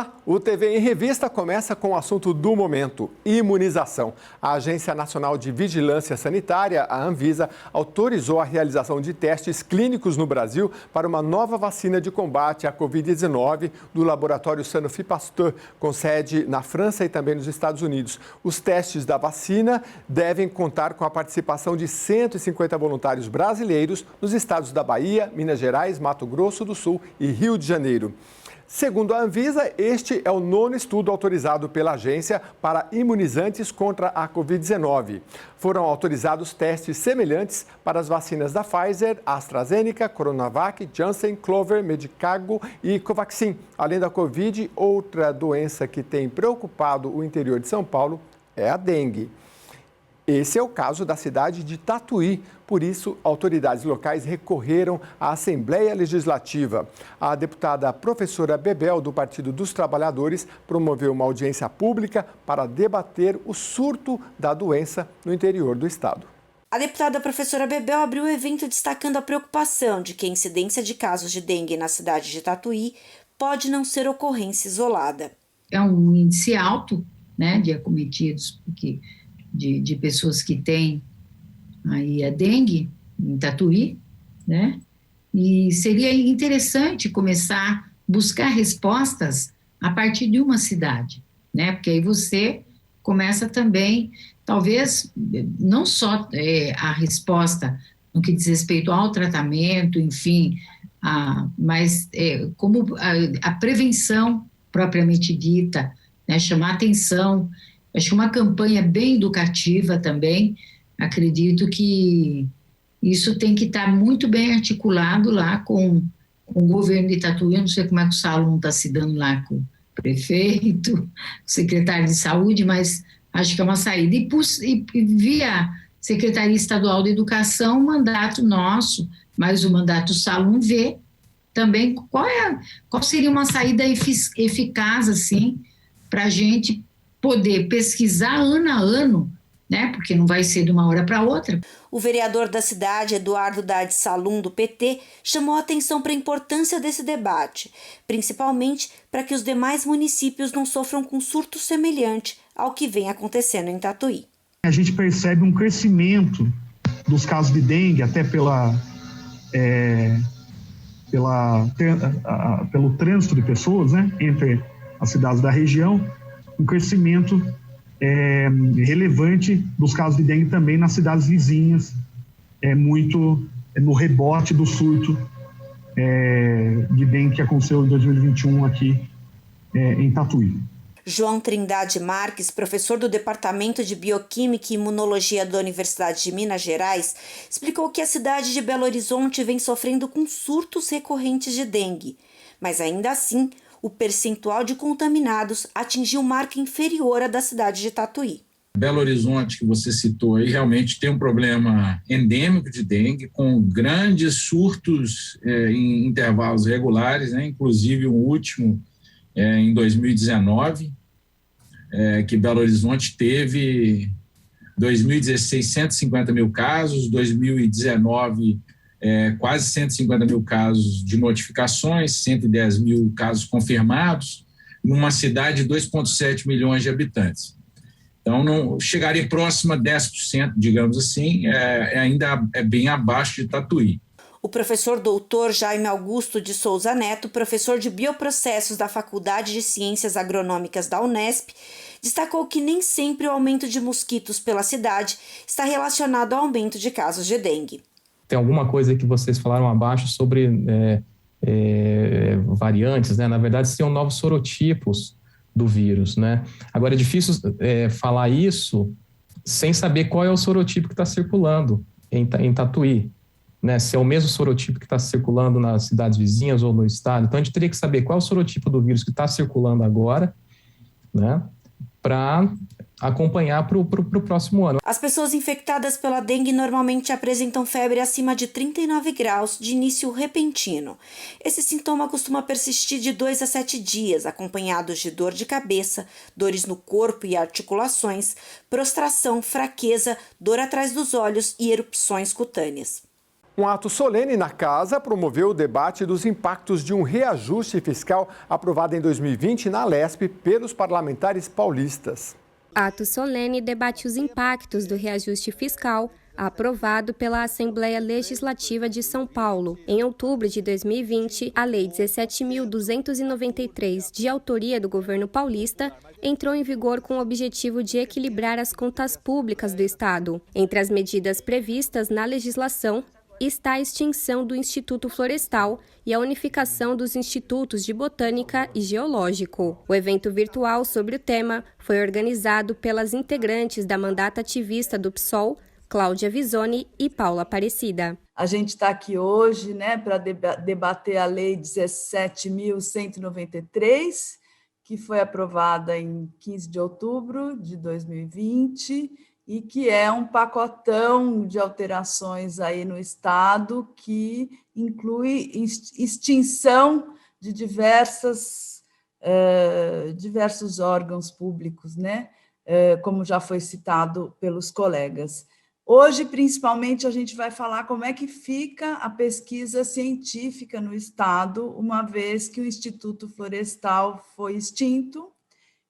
Olá, o TV em Revista começa com o assunto do momento, imunização. A Agência Nacional de Vigilância Sanitária, a Anvisa, autorizou a realização de testes clínicos no Brasil para uma nova vacina de combate à Covid-19 do laboratório Sanofi Pasteur, com sede na França e também nos Estados Unidos. Os testes da vacina devem contar com a participação de 150 voluntários brasileiros nos estados da Bahia, Minas Gerais, Mato Grosso do Sul e Rio de Janeiro. Segundo a Anvisa, este é o 9º estudo autorizado pela agência para imunizantes contra a Covid-19. Foram autorizados testes semelhantes para as vacinas da Pfizer, AstraZeneca, Coronavac, Janssen, Clover, Medicago e Covaxin. Além da Covid, outra doença que tem preocupado o interior de São Paulo é a dengue. Esse é o caso da cidade de Tatuí. Por isso, autoridades locais recorreram à Assembleia Legislativa. A deputada professora Bebel, do Partido dos Trabalhadores, promoveu uma audiência pública para debater o surto da doença no interior do estado. A deputada professora Bebel abriu o evento destacando a preocupação de que a incidência de casos de dengue na cidade de Tatuí pode não ser ocorrência isolada. É um índice alto, né, de acometidos, porque de pessoas que têm aí a dengue em Tatuí, né? E seria interessante começar a buscar respostas a partir de uma cidade, né? Porque aí você começa também, talvez, não só a resposta no que diz respeito ao tratamento, enfim, mas como a prevenção propriamente dita, né? Chamar atenção. Acho que uma campanha bem educativa também, acredito que isso tem que estar muito bem articulado lá com o governo de Tatuí. Eu não sei como é que o Salum está se dando lá com o prefeito, o secretário de saúde, mas acho que é uma saída. E via Secretaria Estadual de Educação, o mandato nosso, mas o mandato Salum vê também qual seria uma saída eficaz assim, para a gente poder pesquisar ano a ano, né? Porque não vai ser de uma hora para outra. O vereador da cidade, Eduardo Dade Salum, do PT, chamou a atenção para a importância desse debate, principalmente para que os demais municípios não sofram com surto semelhante ao que vem acontecendo em Tatuí. A gente percebe um crescimento dos casos de dengue, até pelo trânsito de pessoas, né, entre as cidades da região, um crescimento relevante dos casos de dengue também nas cidades vizinhas, muito no rebote do surto de dengue que aconteceu em 2021 aqui em Tatuí. João Trindade Marques, professor do Departamento de Bioquímica e Imunologia da Universidade de Minas Gerais, explicou que a cidade de Belo Horizonte vem sofrendo com surtos recorrentes de dengue, mas ainda assim o percentual de contaminados atingiu marca inferior à da cidade de Tatuí. Belo Horizonte, que você citou aí, realmente tem um problema endêmico de dengue, com grandes surtos em intervalos regulares, né? Inclusive o último em 2019, que Belo Horizonte teve 2016 150 mil casos, 2019 quase 150 mil casos de notificações, 110 mil casos confirmados, numa cidade de 2,7 milhões de habitantes. Então, não chegaria próximo a 10%, digamos assim, ainda é bem abaixo de Tatuí. O professor doutor Jaime Augusto de Souza Neto, professor de bioprocessos da Faculdade de Ciências Agronômicas da Unesp, destacou que nem sempre o aumento de mosquitos pela cidade está relacionado ao aumento de casos de dengue. Tem alguma coisa que vocês falaram abaixo sobre variantes, né? Na verdade, são novos sorotipos do vírus, né? Agora, é difícil falar isso sem saber qual é o sorotipo que está circulando em Tatuí, né? Se é o mesmo sorotipo que está circulando nas cidades vizinhas ou no estado. Então, a gente teria que saber qual é o sorotipo do vírus que está circulando agora, né? Para acompanhar para o próximo ano. As pessoas infectadas pela dengue normalmente apresentam febre acima de 39 graus de início repentino. Esse sintoma costuma persistir de 2 a 7 dias, acompanhados de dor de cabeça, dores no corpo e articulações, prostração, fraqueza, dor atrás dos olhos e erupções cutâneas. Um ato solene na Casa promoveu o debate dos impactos de um reajuste fiscal aprovado em 2020 na Alesp pelos parlamentares paulistas. Ato solene debate os impactos do reajuste fiscal aprovado pela Assembleia Legislativa de São Paulo. Em outubro de 2020, a Lei 17.293, de autoria do governo paulista, entrou em vigor com o objetivo de equilibrar as contas públicas do Estado. Entre as medidas previstas na legislação está a extinção do Instituto Florestal e a unificação dos institutos de Botânica e Geológico. O evento virtual sobre o tema foi organizado pelas integrantes da mandata ativista do PSOL, Cláudia Visoni e Paula Aparecida. A gente está aqui hoje, para debater a Lei 17.193, que foi aprovada em 15 de outubro de 2020 e que é um pacotão de alterações aí no Estado que inclui extinção de diversos órgãos públicos, como já foi citado pelos colegas. Hoje, principalmente, a gente vai falar como é que fica a pesquisa científica no Estado, uma vez que o Instituto Florestal foi extinto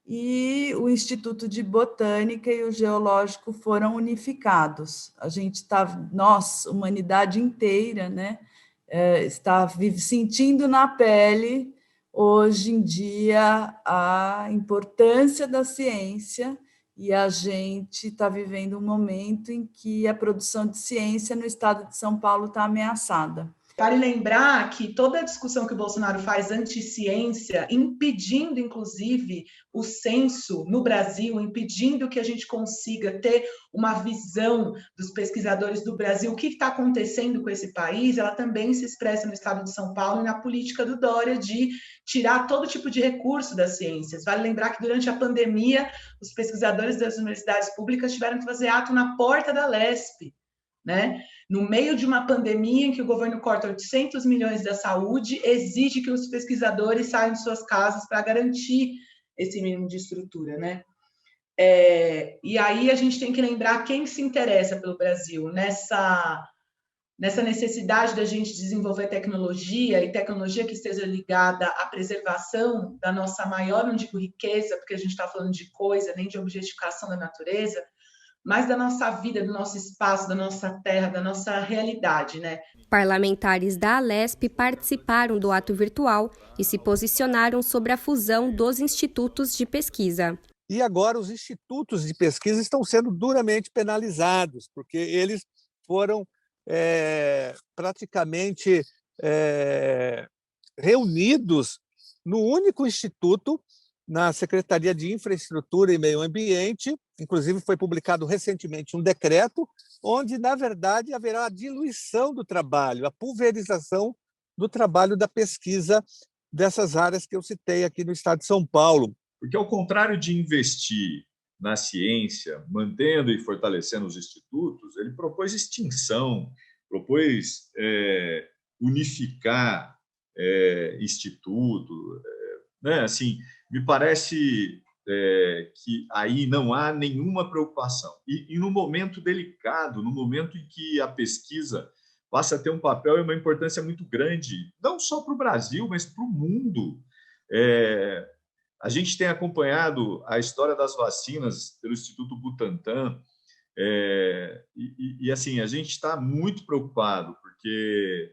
e o Instituto de Botânica e o Geológico foram unificados. A gente está, nós, humanidade inteira, está sentindo na pele, hoje em dia, a importância da ciência. E a gente está vivendo um momento em que a produção de ciência no estado de São Paulo está ameaçada. Vale lembrar que toda a discussão que o Bolsonaro faz anti-ciência, impedindo, inclusive, o censo no Brasil, impedindo que a gente consiga ter uma visão dos pesquisadores do Brasil, o que está acontecendo com esse país, ela também se expressa no estado de São Paulo e na política do Dória de tirar todo tipo de recurso das ciências. Vale lembrar que durante a pandemia, os pesquisadores das universidades públicas tiveram que fazer ato na porta da Alesp, no meio de uma pandemia em que o governo corta 800 milhões da saúde, exige que os pesquisadores saiam de suas casas para garantir esse mínimo de estrutura, E aí a gente tem que lembrar quem se interessa pelo Brasil nessa necessidade da gente desenvolver tecnologia, e tecnologia que esteja ligada à preservação da nossa maior, não digo riqueza, porque a gente está falando de coisa, nem de objetificação da natureza, mas da nossa vida, do nosso espaço, da nossa terra, da nossa realidade, Parlamentares da Alesp participaram do ato virtual e se posicionaram sobre a fusão dos institutos de pesquisa. E agora os institutos de pesquisa estão sendo duramente penalizados, porque eles foram praticamente reunidos no único instituto, na Secretaria de Infraestrutura e Meio Ambiente. Inclusive, foi publicado recentemente um decreto onde, na verdade, haverá a diluição do trabalho, a pulverização do trabalho da pesquisa dessas áreas que eu citei aqui no estado de São Paulo. Porque, ao contrário de investir na ciência, mantendo e fortalecendo os institutos, ele propôs extinção, propôs unificar instituto, assim, me parece que aí não há nenhuma preocupação. E no momento delicado, no momento em que a pesquisa passa a ter um papel e uma importância muito grande, não só para o Brasil, mas para o mundo. A gente tem acompanhado a história das vacinas pelo Instituto Butantan, e assim, a gente está muito preocupado, porque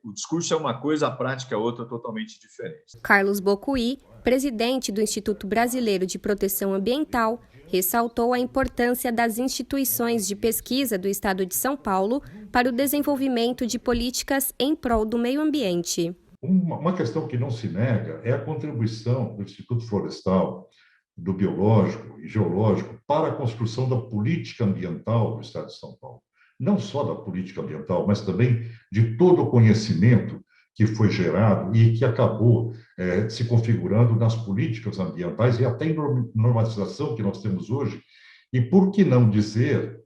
o discurso é uma coisa, a prática é outra, totalmente diferente. Carlos Bocuí, presidente do Instituto Brasileiro de Proteção Ambiental, ressaltou a importância das instituições de pesquisa do Estado de São Paulo para o desenvolvimento de políticas em prol do meio ambiente. Uma questão que não se nega é a contribuição do Instituto Florestal, do Biológico e Geológico para a construção da política ambiental do Estado de São Paulo. Não só da política ambiental, mas também de todo o conhecimento que foi gerado e que acabou se configurando nas políticas ambientais e até em normatização que nós temos hoje. E por que não dizer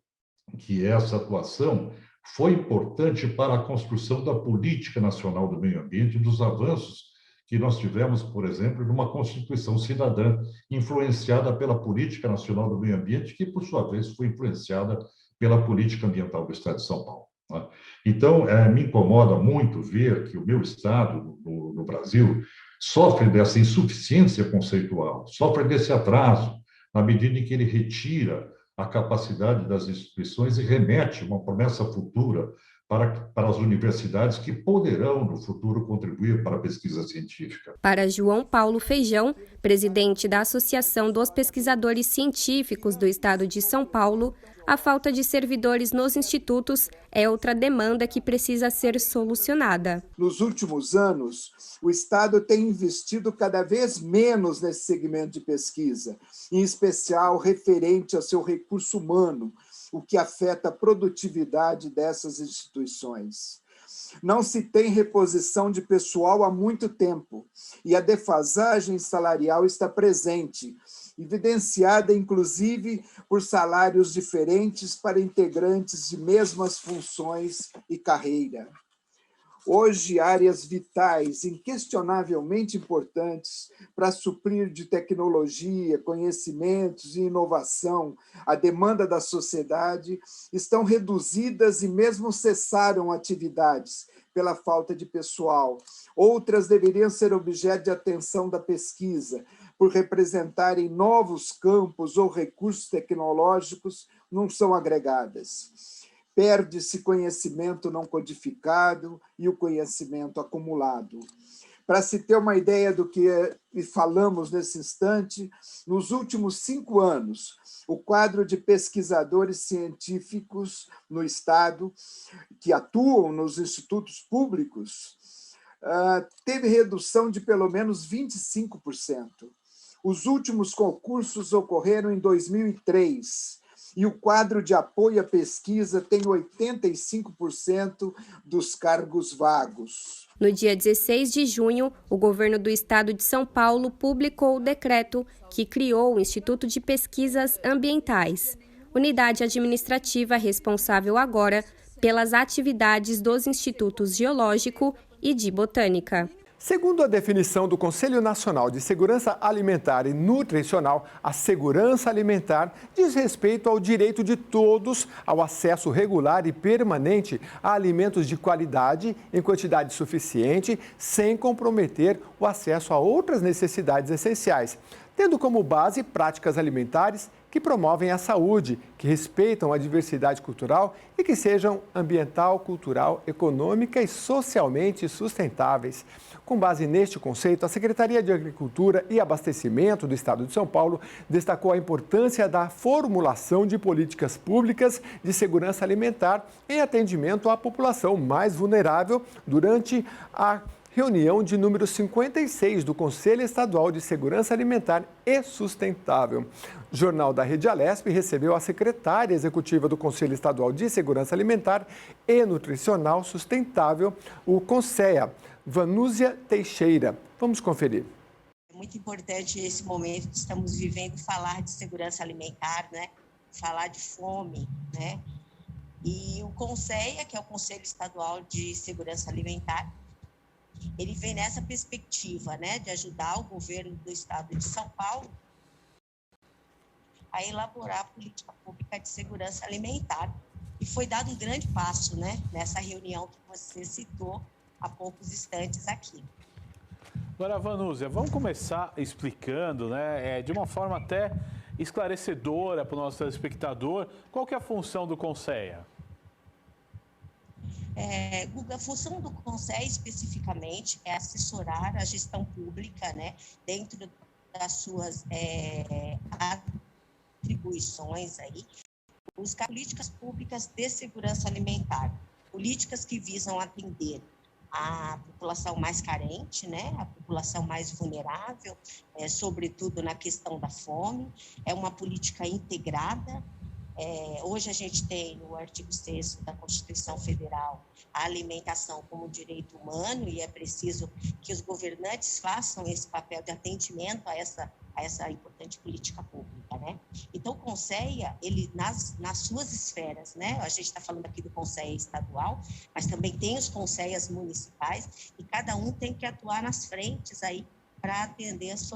que essa atuação foi importante para a construção da política nacional do meio ambiente e dos avanços que nós tivemos, por exemplo, numa Constituição cidadã influenciada pela Política Nacional do Meio Ambiente, que, por sua vez, foi influenciada pela política ambiental do Estado de São Paulo. Né? Então, me incomoda muito ver que o meu estado, no Brasil, sofre dessa insuficiência conceitual, sofre desse atraso, na medida em que ele retira a capacidade das instituições e remete uma promessa futura para as universidades que poderão, no futuro, contribuir para a pesquisa científica. Para João Paulo Feijão, presidente da Associação dos Pesquisadores Científicos do Estado de São Paulo, a falta de servidores nos institutos é outra demanda que precisa ser solucionada. Nos últimos anos, o Estado tem investido cada vez menos nesse segmento de pesquisa, em especial referente ao seu recurso humano, o que afeta a produtividade dessas instituições. Não se tem reposição de pessoal há muito tempo e a defasagem salarial está presente, evidenciada inclusive por salários diferentes para integrantes de mesmas funções e carreira. Hoje, áreas vitais, inquestionavelmente importantes para suprir de tecnologia, conhecimentos e inovação a demanda da sociedade, estão reduzidas e mesmo cessaram atividades pela falta de pessoal. Outras deveriam ser objeto de atenção da pesquisa, por representarem novos campos ou recursos tecnológicos, não são agregadas. Perde-se conhecimento não codificado e o conhecimento acumulado. Para se ter uma ideia do que falamos nesse instante, nos últimos 5 anos, o quadro de pesquisadores científicos no Estado que atuam nos institutos públicos teve redução de pelo menos 25%. Os últimos concursos ocorreram em 2003, e o quadro de apoio à pesquisa tem 85% dos cargos vagos. No dia 16 de junho, o governo do estado de São Paulo publicou o decreto que criou o Instituto de Pesquisas Ambientais, unidade administrativa responsável agora pelas atividades dos institutos Geológico e de Botânica. Segundo a definição do Conselho Nacional de Segurança Alimentar e Nutricional, a segurança alimentar diz respeito ao direito de todos ao acesso regular e permanente a alimentos de qualidade em quantidade suficiente, sem comprometer o acesso a outras necessidades essenciais, tendo como base práticas alimentares que promovem a saúde, que respeitam a diversidade cultural e que sejam ambiental, cultural, econômica e socialmente sustentáveis. Com base neste conceito, a Secretaria de Agricultura e Abastecimento do Estado de São Paulo destacou a importância da formulação de políticas públicas de segurança alimentar em atendimento à população mais vulnerável durante a reunião de número 56 do Conselho Estadual de Segurança Alimentar e Sustentável. O Jornal da Rede Alesp recebeu a secretária executiva do Conselho Estadual de Segurança Alimentar e Nutricional Sustentável, o CONSEA, Vanúzia Teixeira. Vamos conferir. É muito importante esse momento que estamos vivendo falar de segurança alimentar, né? Falar de fome, né? E o CONSEA, que é o Conselho Estadual de Segurança Alimentar, ele vem nessa perspectiva, né, de ajudar o governo do estado de São Paulo a elaborar a política pública de segurança alimentar. E foi dado um grande passo, né, nessa reunião que você citou há poucos instantes aqui. Agora, Vanúzia, vamos começar explicando, né, de uma forma até esclarecedora para o nosso telespectador, qual que é a função do CONSEA? Guga, a função do CONSEA especificamente é assessorar a gestão pública, né, dentro das suas atribuições aí, buscar políticas públicas de segurança alimentar, políticas que visam atender a população mais carente, né, a população mais vulnerável, sobretudo na questão da fome. É uma política integrada. Hoje a gente tem no artigo 6º da Constituição Federal a alimentação como direito humano e é preciso que os governantes façam esse papel de atendimento a essa importante política pública, né? Então, o CONSEA, ele nas suas esferas, né? A gente está falando aqui do CONSEA estadual, mas também tem os CONSEAs municipais e cada um tem que atuar nas frentes aí para atender as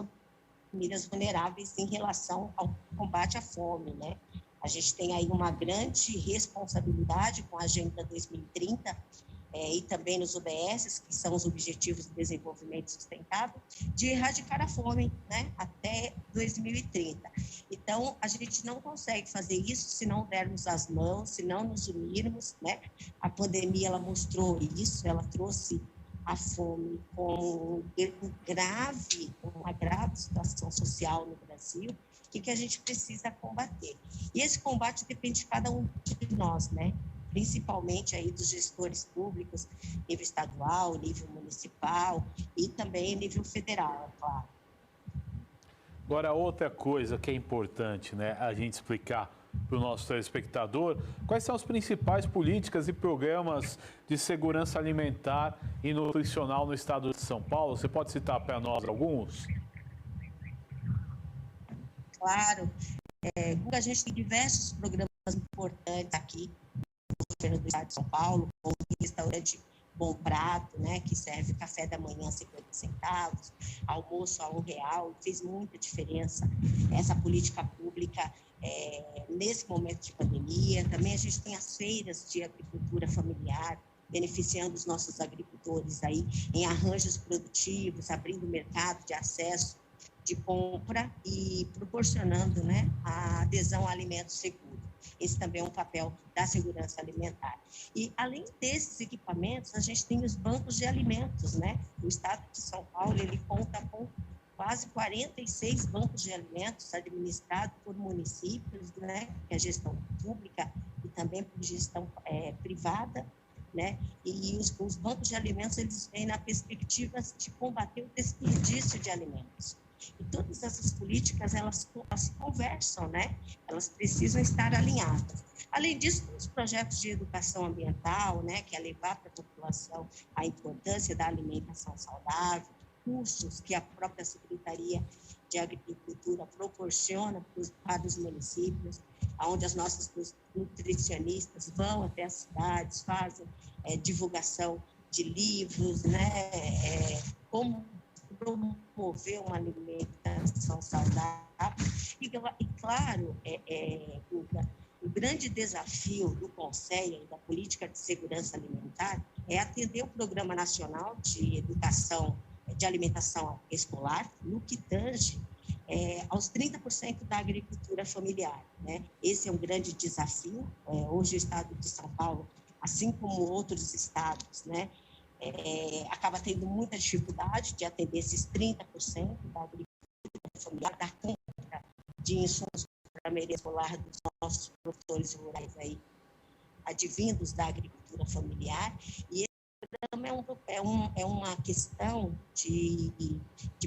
famílias vulneráveis em relação ao combate à fome, né? A gente tem aí uma grande responsabilidade com a Agenda 2030 e também nos ODS, que são os Objetivos de Desenvolvimento Sustentável, de erradicar a fome, né, até 2030. Então, a gente não consegue fazer isso se não dermos as mãos, se não nos unirmos, né? A pandemia, ela mostrou isso, ela trouxe a fome como uma grave situação social no Brasil, que a gente precisa combater. E esse combate depende de cada um de nós, né? Principalmente aí dos gestores públicos, nível estadual, nível municipal e também nível federal, é claro. Agora, outra coisa que é importante, né, a gente explicar para o nosso telespectador, quais são as principais políticas e programas de segurança alimentar e nutricional no estado de São Paulo? Você pode citar para nós alguns? Claro, a gente tem diversos programas importantes aqui no governo do estado de São Paulo, como o restaurante Bom Prato, né, que serve café da manhã a 50 centavos, almoço a R$1, fez muita diferença essa política pública nesse momento de pandemia. Também a gente tem as feiras de agricultura familiar, beneficiando os nossos agricultores aí em arranjos produtivos, abrindo mercado de acesso de compra e proporcionando, né, a adesão a alimentos seguros. Esse também é um papel da segurança alimentar. E, além desses equipamentos, a gente tem os bancos de alimentos, né? O estado de São Paulo, ele conta com quase 46 bancos de alimentos administrados por municípios, né? Que é a gestão pública e também por gestão privada, né? E os bancos de alimentos, eles vêm na perspectiva de combater o desperdício de alimentos. E todas essas políticas, elas conversam, né? Elas precisam estar alinhadas. Além disso, os projetos de educação ambiental, né? Que é levar para a população a importância da alimentação saudável, cursos que a própria Secretaria de Agricultura proporciona para os municípios, onde as nossas nutricionistas vão até as cidades, fazem divulgação de livros, né? Como promover uma alimentação saudável. E claro, o grande desafio do Conselho e da Política de Segurança Alimentar é atender o Programa Nacional de Educação, de Alimentação Escolar, no que tange aos 30% da agricultura familiar, né? Esse é um grande desafio. Hoje o estado de São Paulo, assim como outros estados, né, acaba tendo muita dificuldade de atender esses 30% da agricultura familiar, da compra de insumos para a merenda escolar dos nossos produtores rurais aí, advindos da agricultura familiar. E esse programa é uma questão de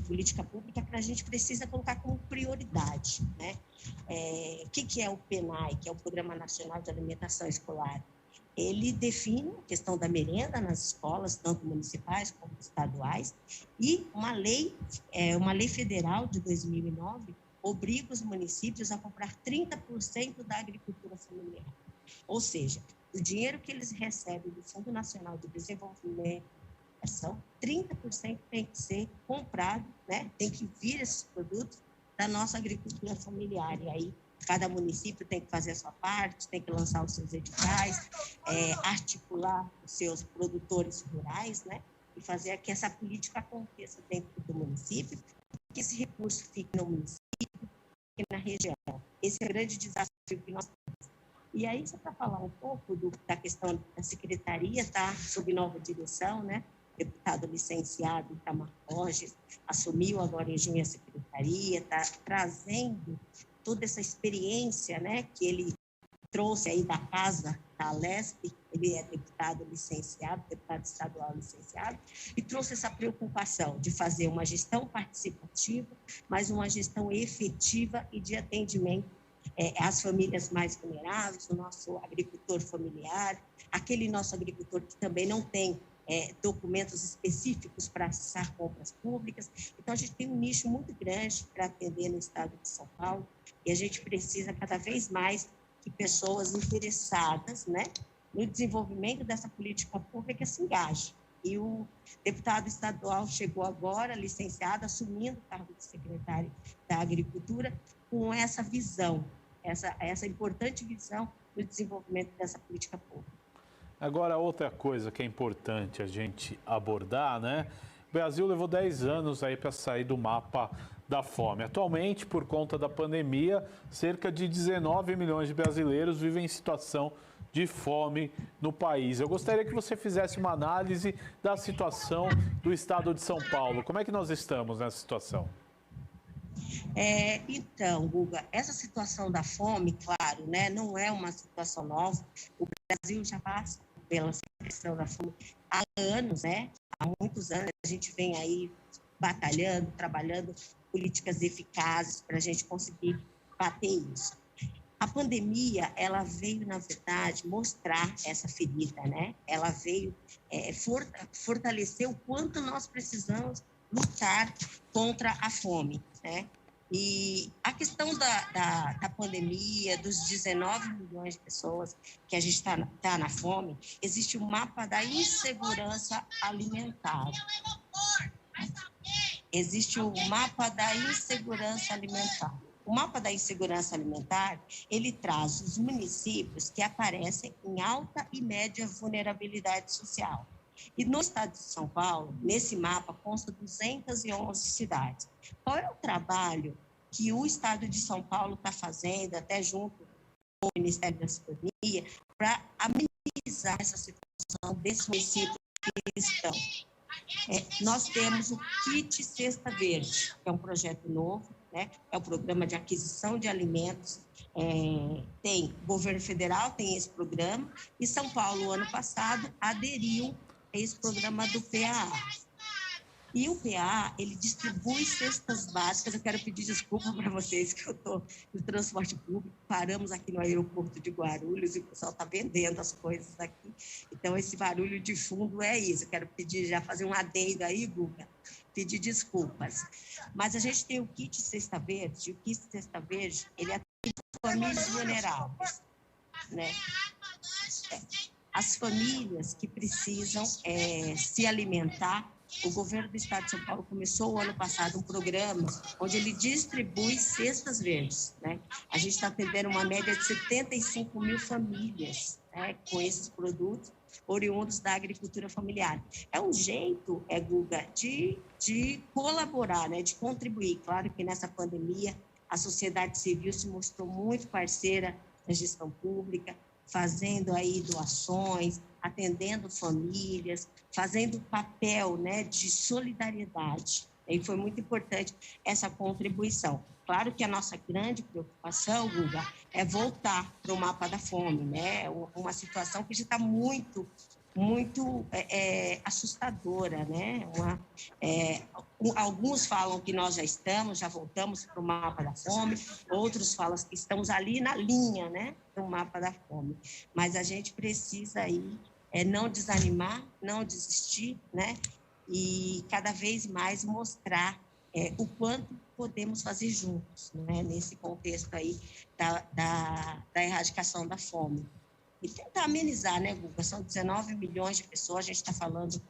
política pública que a gente precisa colocar como prioridade, né? O que é o PNAE, que é o Programa Nacional de Alimentação Escolar? Ele define a questão da merenda nas escolas, tanto municipais como estaduais, e uma lei federal de 2009 obriga os municípios a comprar 30% da agricultura familiar. Ou seja, o dinheiro que eles recebem do Fundo Nacional de Desenvolvimento, 30% tem que ser comprado, né? Tem que vir esses produtos da nossa agricultura familiar. E aí, cada município tem que fazer a sua parte, tem que lançar os seus editais, articular os seus produtores rurais, né? E fazer que essa política aconteça dentro do município, que esse recurso fique no município e na região. Esse é o grande desafio que nós temos. E aí, só para falar um pouco da questão da secretaria, está sob nova direção, né? O deputado licenciado Itamar Borges assumiu agora em junho a secretaria, está trazendo toda essa experiência, né, que ele trouxe aí da casa da Alesp. Ele é deputado licenciado, deputado estadual licenciado, e trouxe essa preocupação de fazer uma gestão participativa, mas uma gestão efetiva e de atendimento às famílias mais vulneráveis, o nosso agricultor familiar, aquele nosso agricultor que também não tem documentos específicos para acessar compras públicas. Então, a gente tem um nicho muito grande para atender no estado de São Paulo, e a gente precisa cada vez mais que pessoas interessadas, né, no desenvolvimento dessa política pública se engajem. E o deputado estadual chegou agora, licenciado, assumindo o cargo de secretário da Agricultura, com essa visão. essa importante visão do desenvolvimento dessa política pública. Agora, outra coisa que é importante a gente abordar, né? O Brasil levou 10 anos aí para sair do mapa da fome. Atualmente, por conta da pandemia, cerca de 19 milhões de brasileiros vivem em situação de fome no país. Eu gostaria que você fizesse uma análise da situação do estado de São Paulo. Como é que nós estamos nessa situação? Então, Guga, essa situação da fome, claro, né, não é uma situação nova. O Brasil já passa pela questão da fome há anos, né? Há muitos anos a gente vem aí batalhando, trabalhando políticas eficazes para a gente conseguir bater isso. A pandemia, ela veio, na verdade, mostrar essa ferida, né? Ela veio fortalecer o quanto nós precisamos lutar contra a fome, né? E a questão da pandemia, dos 19 milhões de pessoas que a gente está na fome, existe um mapa da insegurança alimentar. Existe o mapa da insegurança alimentar. O mapa da insegurança alimentar, ele traz os municípios que aparecem em alta e média vulnerabilidade social. E no estado de São Paulo, nesse mapa, consta 211 cidades. Qual é o trabalho que o estado de São Paulo está fazendo, até junto com o Ministério da Cidadania, para amenizar essa situação desses municípios que estão? Nós temos o Kit Cesta Verde, que é um projeto novo, né? É o programa de aquisição de alimentos. Tem o governo federal, tem esse programa, e São Paulo, ano passado, aderiu a esse programa do PAA. E o PAA, ele distribui cestas básicas. Eu quero pedir desculpa para vocês que eu estou no transporte público, paramos aqui no aeroporto de Guarulhos e o pessoal está vendendo as coisas aqui. Então, esse barulho de fundo é isso. Eu quero pedir, já fazer um adendo aí, Guga, pedir desculpas. Mas a gente tem o Kit Cesta Verde, e o Kit Cesta Verde, ele atende famílias vulneráveis, né? As famílias que precisam se alimentar. O governo do estado de São Paulo começou o ano passado um programa onde ele distribui cestas verdes, né? A gente está atendendo uma média de 75 mil famílias, né, com esses produtos oriundos da agricultura familiar. É um jeito, Guga, de colaborar, né, de contribuir. Claro que nessa pandemia a sociedade civil se mostrou muito parceira da gestão pública, fazendo aí doações, atendendo famílias, fazendo papel, né, de solidariedade. E foi muito importante essa contribuição. Claro que a nossa grande preocupação, Guga, é voltar para o mapa da fome, né? Uma situação que já está muito assustadora, né? Alguns falam que nós já voltamos para o mapa da fome, outros falam que estamos ali na linha, né, do mapa da fome. Mas a gente precisa aí não desanimar, não desistir, né? E cada vez mais mostrar o quanto podemos fazer juntos, né? Nesse contexto aí da erradicação da fome. E tentar amenizar, né, Guga? São 19 milhões de pessoas, a gente está falando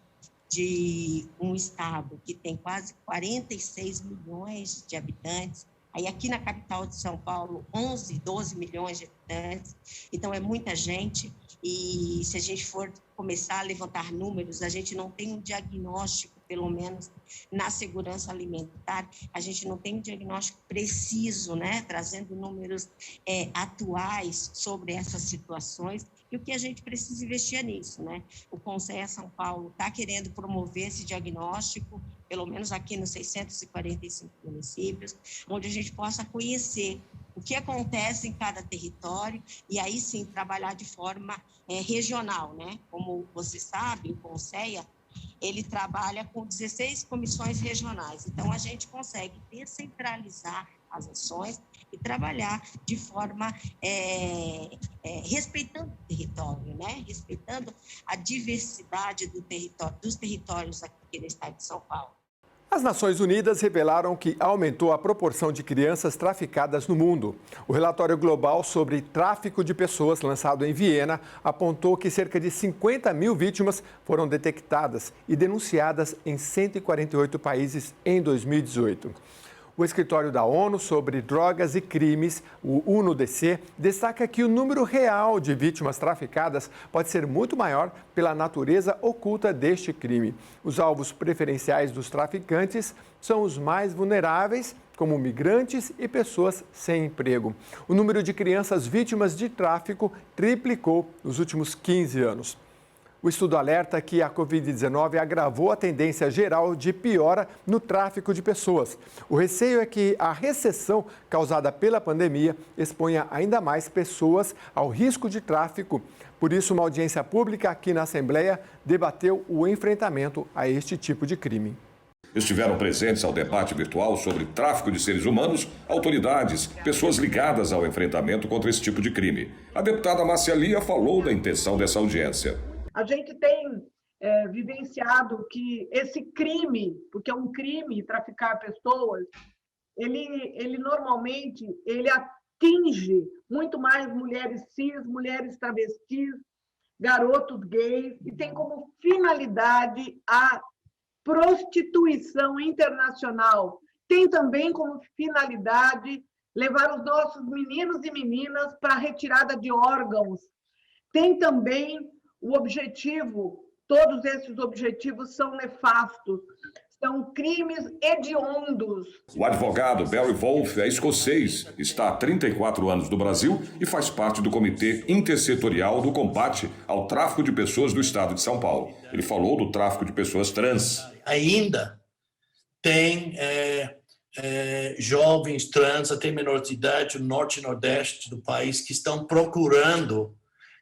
de um estado que tem quase 46 milhões de habitantes. Aí aqui na capital de São Paulo, 12 milhões de habitantes. Então, é muita gente. E se a gente for começar a levantar números, a gente não tem um diagnóstico, pelo menos na segurança alimentar, a gente não tem um diagnóstico preciso, né, trazendo números atuais sobre essas situações, e o que a gente precisa investir nisso, né? O Conselho São Paulo está querendo promover esse diagnóstico, pelo menos aqui nos 645 municípios, onde a gente possa conhecer o que acontece em cada território e aí sim trabalhar de forma regional, né? Como você sabe, o Conselho, ele trabalha com 16 comissões regionais, então a gente consegue descentralizar as ações e trabalhar de forma respeitando o território, né? Respeitando a diversidade dos territórios aqui no estado de São Paulo. As Nações Unidas revelaram que aumentou a proporção de crianças traficadas no mundo. O relatório global sobre tráfico de pessoas, lançado em Viena, apontou que cerca de 50 mil vítimas foram detectadas e denunciadas em 148 países em 2018. O escritório da ONU sobre drogas e crimes, o UNODC, destaca que o número real de vítimas traficadas pode ser muito maior pela natureza oculta deste crime. Os alvos preferenciais dos traficantes são os mais vulneráveis, como migrantes e pessoas sem emprego. O número de crianças vítimas de tráfico triplicou nos últimos 15 anos. O estudo alerta que a Covid-19 agravou a tendência geral de piora no tráfico de pessoas. O receio é que a recessão causada pela pandemia exponha ainda mais pessoas ao risco de tráfico. Por isso, uma audiência pública aqui na Assembleia debateu o enfrentamento a este tipo de crime. Estiveram presentes ao debate virtual sobre tráfico de seres humanos, autoridades, pessoas ligadas ao enfrentamento contra esse tipo de crime. A deputada Márcia Lia falou da intenção dessa audiência. A gente tem vivenciado que esse crime, porque é um crime traficar pessoas, ele normalmente atinge muito mais mulheres cis, mulheres travestis, garotos gays, e tem como finalidade a prostituição internacional. Tem também como finalidade levar os nossos meninos e meninas para a retirada de órgãos. Tem também o objetivo, todos esses objetivos são nefastos, são crimes hediondos. O advogado Barry Wolff é escocês, está há 34 anos no Brasil e faz parte do Comitê Intersetorial do Combate ao Tráfico de Pessoas do Estado de São Paulo. Ele falou do tráfico de pessoas trans. Ainda tem jovens trans até menor de idade no norte e nordeste do país que estão procurando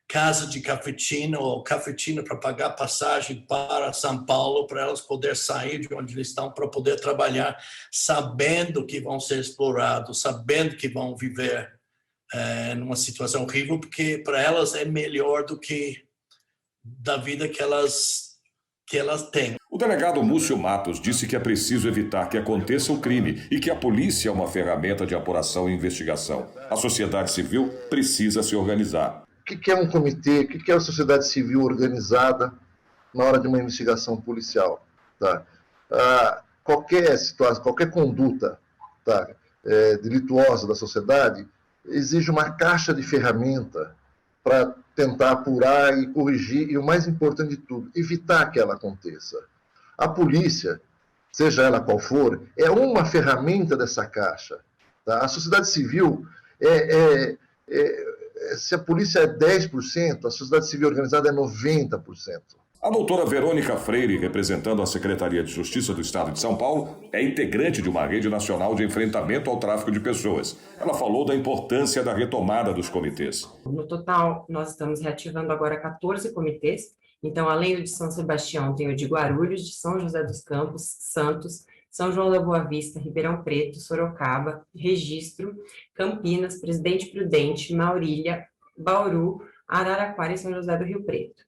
casa de cafetina ou cafetina para pagar passagem para São Paulo, para elas poderem sair de onde eles estão para poder trabalhar, sabendo que vão ser explorados, sabendo que vão viver numa situação horrível, porque para elas é melhor do que da vida que elas têm. O delegado Múcio Matos disse que é preciso evitar que aconteça o crime e que a polícia é uma ferramenta de apuração e investigação. A sociedade civil precisa se organizar. O que é um comitê? O que é a sociedade civil organizada na hora de uma investigação policial? Tá? Qualquer situação, qualquer conduta delituosa da sociedade exige uma caixa de ferramenta para tentar apurar e corrigir, e o mais importante de tudo, evitar que ela aconteça. A polícia, seja ela qual for, é uma ferramenta dessa caixa. Tá? A sociedade civil se a polícia é 10%, a sociedade civil organizada é 90%. A doutora Verônica Freire, representando a Secretaria de Justiça do Estado de São Paulo, é integrante de uma rede nacional de enfrentamento ao tráfico de pessoas. Ela falou da importância da retomada dos comitês. No total, nós estamos reativando agora 14 comitês. Então, além do de São Sebastião, tem o de Guarulhos, de São José dos Campos, Santos, São João da Boa Vista, Ribeirão Preto, Sorocaba, Registro, Campinas, Presidente Prudente, Maurília, Bauru, Araraquara e São José do Rio Preto.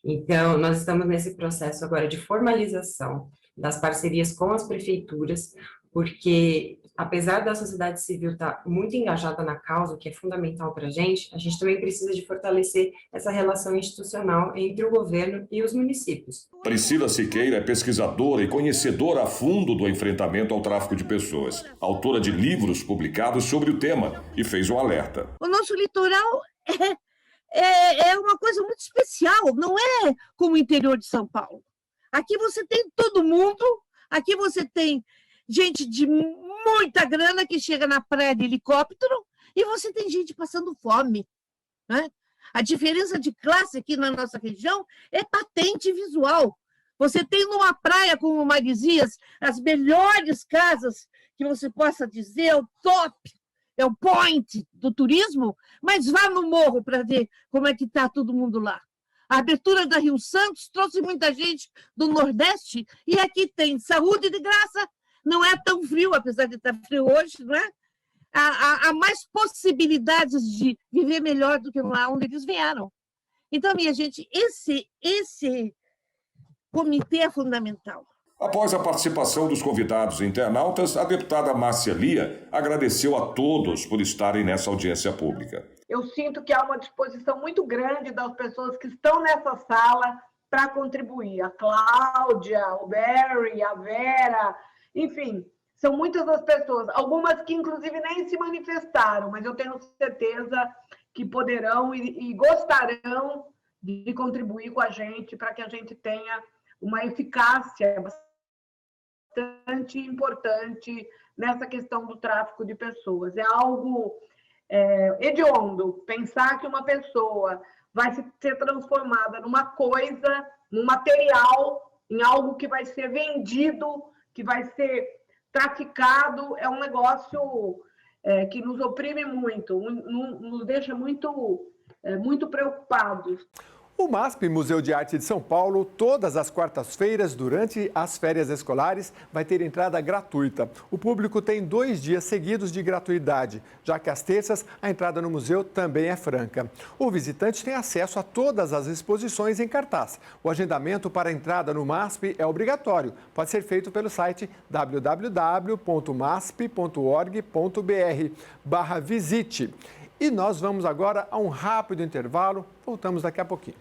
Então, nós estamos nesse processo agora de formalização das parcerias com as prefeituras, porque, apesar da sociedade civil estar muito engajada na causa, o que é fundamental para a gente também precisa de fortalecer essa relação institucional entre o governo e os municípios. Priscila Siqueira é pesquisadora e conhecedora a fundo do enfrentamento ao tráfico de pessoas, autora de livros publicados sobre o tema e fez um alerta. O nosso litoral é uma coisa muito especial, não é como o interior de São Paulo. Aqui você tem todo mundo, aqui você tem gente de muita grana que chega na praia de helicóptero e você tem gente passando fome, né? A diferença de classe aqui na nossa região é patente e visual. Você tem numa praia como Maresias as melhores casas que você possa dizer, é o top, é o point do turismo, mas vá no morro para ver como é que está todo mundo lá. A abertura da Rio Santos trouxe muita gente do Nordeste e aqui tem saúde de graça, não é tão frio, apesar de estar frio hoje, não é? Há mais possibilidades de viver melhor do que lá onde eles vieram. Então, minha gente, esse comitê é fundamental. Após a participação dos convidados internautas, a deputada Márcia Lia agradeceu a todos por estarem nessa audiência pública. Eu sinto que há uma disposição muito grande das pessoas que estão nessa sala para contribuir. A Cláudia, o Barry, a Vera, enfim, são muitas as pessoas, algumas que inclusive nem se manifestaram, mas eu tenho certeza que poderão e gostarão de contribuir com a gente para que a gente tenha uma eficácia bastante importante nessa questão do tráfico de pessoas. É algo hediondo pensar que uma pessoa vai ser transformada numa coisa, num material, em algo que vai ser vendido, que vai ser traficado. É um negócio que nos oprime muito, nos deixa muito preocupados. O MASP, Museu de Arte de São Paulo, todas as quartas-feiras, durante as férias escolares, vai ter entrada gratuita. O público tem 2 dias seguidos de gratuidade, já que às terças a entrada no museu também é franca. O visitante tem acesso a todas as exposições em cartaz. O agendamento para a entrada no MASP é obrigatório. Pode ser feito pelo site www.masp.org.br/visite. E nós vamos agora a um rápido intervalo. Voltamos daqui a pouquinho.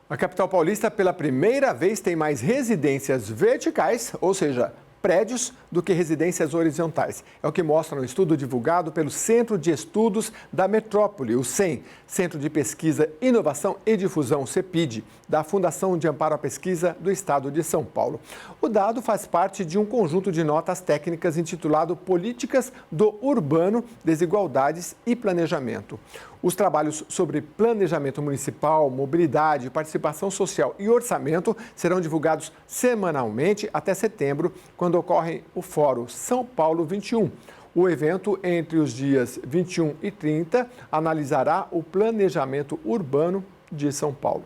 A capital paulista, pela primeira vez, tem mais residências verticais, ou seja, prédios, do que residências horizontais. É o que mostra um estudo divulgado pelo Centro de Estudos da Metrópole, o CEM, Centro de Pesquisa, Inovação e Difusão, CEPID, da Fundação de Amparo à Pesquisa do Estado de São Paulo. O dado faz parte de um conjunto de notas técnicas intitulado Políticas do Urbano, Desigualdades e Planejamento. Os trabalhos sobre planejamento municipal, mobilidade, participação social e orçamento serão divulgados semanalmente até setembro, quando ocorre o Fórum São Paulo 21. O evento, entre os dias 21 e 30, analisará o planejamento urbano de São Paulo.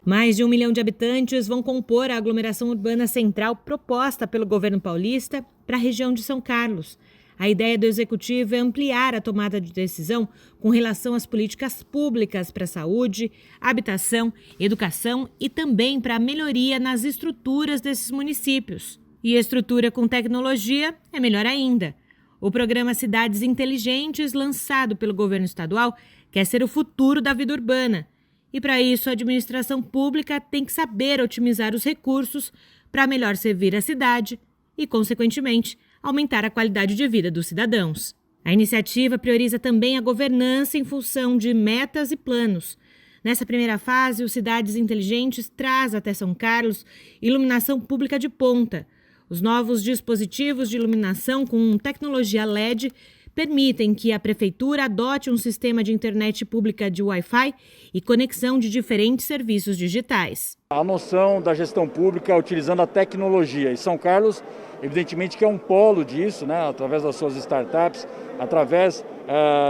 Mais de 1 milhão de habitantes vão compor a aglomeração urbana central proposta pelo governo paulista para a região de São Carlos. A ideia do executivo é ampliar a tomada de decisão com relação às políticas públicas para a saúde, habitação, educação e também para a melhoria nas estruturas desses municípios. E estrutura com tecnologia é melhor ainda. O programa Cidades Inteligentes, lançado pelo governo estadual, quer ser o futuro da vida urbana. E para isso, a administração pública tem que saber otimizar os recursos para melhor servir a cidade e, consequentemente, aumentar a qualidade de vida dos cidadãos. A iniciativa prioriza também a governança em função de metas e planos. Nessa primeira fase, o Cidades Inteligentes traz até São Carlos iluminação pública de ponta. Os novos dispositivos de iluminação com tecnologia LED permitem que a Prefeitura adote um sistema de internet pública de Wi-Fi e conexão de diferentes serviços digitais. A noção da gestão pública utilizando a tecnologia. E São Carlos, evidentemente, que é um polo disso, né? Através das suas startups, através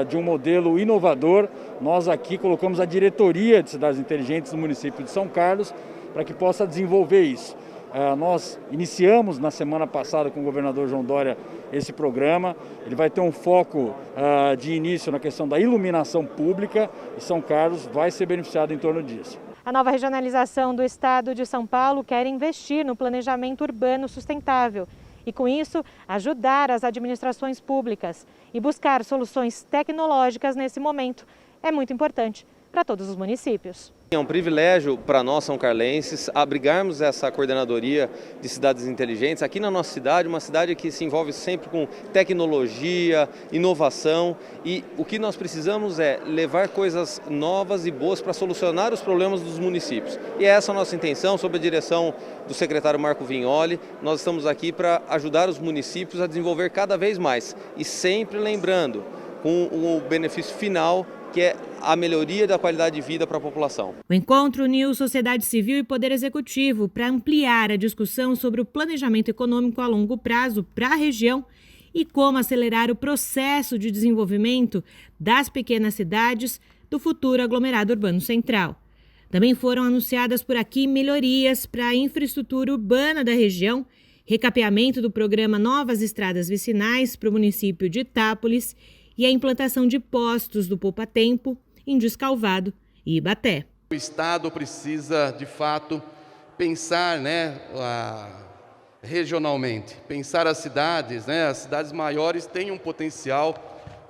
de um modelo inovador. Nós aqui colocamos a diretoria de cidades inteligentes no município de São Carlos para que possa desenvolver isso. Nós iniciamos na semana passada com o governador João Dória esse programa. Ele vai ter um foco de início na questão da iluminação pública e São Carlos vai ser beneficiado em torno disso. A nova regionalização do estado de São Paulo quer investir no planejamento urbano sustentável e, com isso, ajudar as administrações públicas e buscar soluções tecnológicas nesse momento. É muito importante para todos os municípios. É um privilégio para nós, são carlenses, abrigarmos essa coordenadoria de cidades inteligentes aqui na nossa cidade, uma cidade que se envolve sempre com tecnologia, inovação, e o que nós precisamos é levar coisas novas e boas para solucionar os problemas dos municípios. E é essa a nossa intenção, sob a direção do secretário Marco Vignoli. Nós estamos aqui para ajudar os municípios a desenvolver cada vez mais e sempre lembrando com o benefício final, que é a melhoria da qualidade de vida para a população. O encontro uniu sociedade civil e poder executivo para ampliar a discussão sobre o planejamento econômico a longo prazo para a região e como acelerar o processo de desenvolvimento das pequenas cidades do futuro aglomerado urbano central. Também foram anunciadas por aqui melhorias para a infraestrutura urbana da região, recapeamento do programa Novas Estradas Vicinais para o município de Itápolis e a implantação de postos do Poupa Tempo em Descalvado e Ibaté. O Estado precisa, de fato, pensar regionalmente, pensar as cidades maiores têm um potencial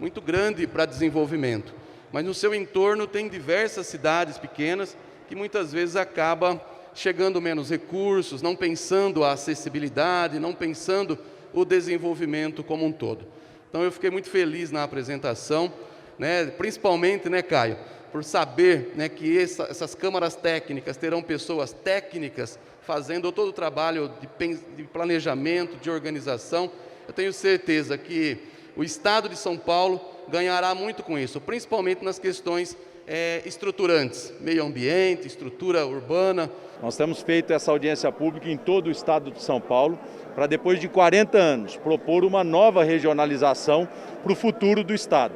muito grande para desenvolvimento. Mas no seu entorno tem diversas cidades pequenas que muitas vezes acabam chegando menos recursos, não pensando a acessibilidade, não pensando o desenvolvimento como um todo. Então eu fiquei muito feliz na apresentação, né, principalmente, né, Caio, por saber, né, que essas câmaras técnicas terão pessoas técnicas fazendo todo o trabalho de planejamento, de organização. Eu tenho certeza que o Estado de São Paulo ganhará muito com isso, principalmente nas questões estruturantes, meio ambiente, estrutura urbana. Nós temos feito essa audiência pública em todo o estado de São Paulo para, depois de 40 anos, propor uma nova regionalização para o futuro do estado.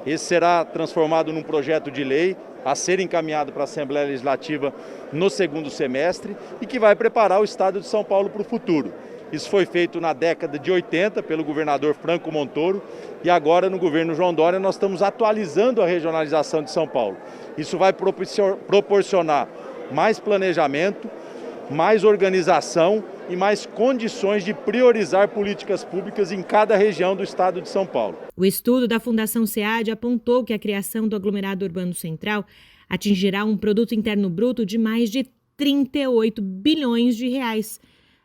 Esse será transformado num projeto de lei a ser encaminhado para a Assembleia Legislativa no segundo semestre e que vai preparar o estado de São Paulo para o futuro. Isso foi feito na década de 80 pelo governador Franco Montoro e agora no governo João Dória nós estamos atualizando a regionalização de São Paulo. Isso vai proporcionar mais planejamento, mais organização e mais condições de priorizar políticas públicas em cada região do estado de São Paulo. O estudo da Fundação SEAD apontou que a criação do aglomerado urbano central atingirá um produto interno bruto de mais de 38 bilhões de reais.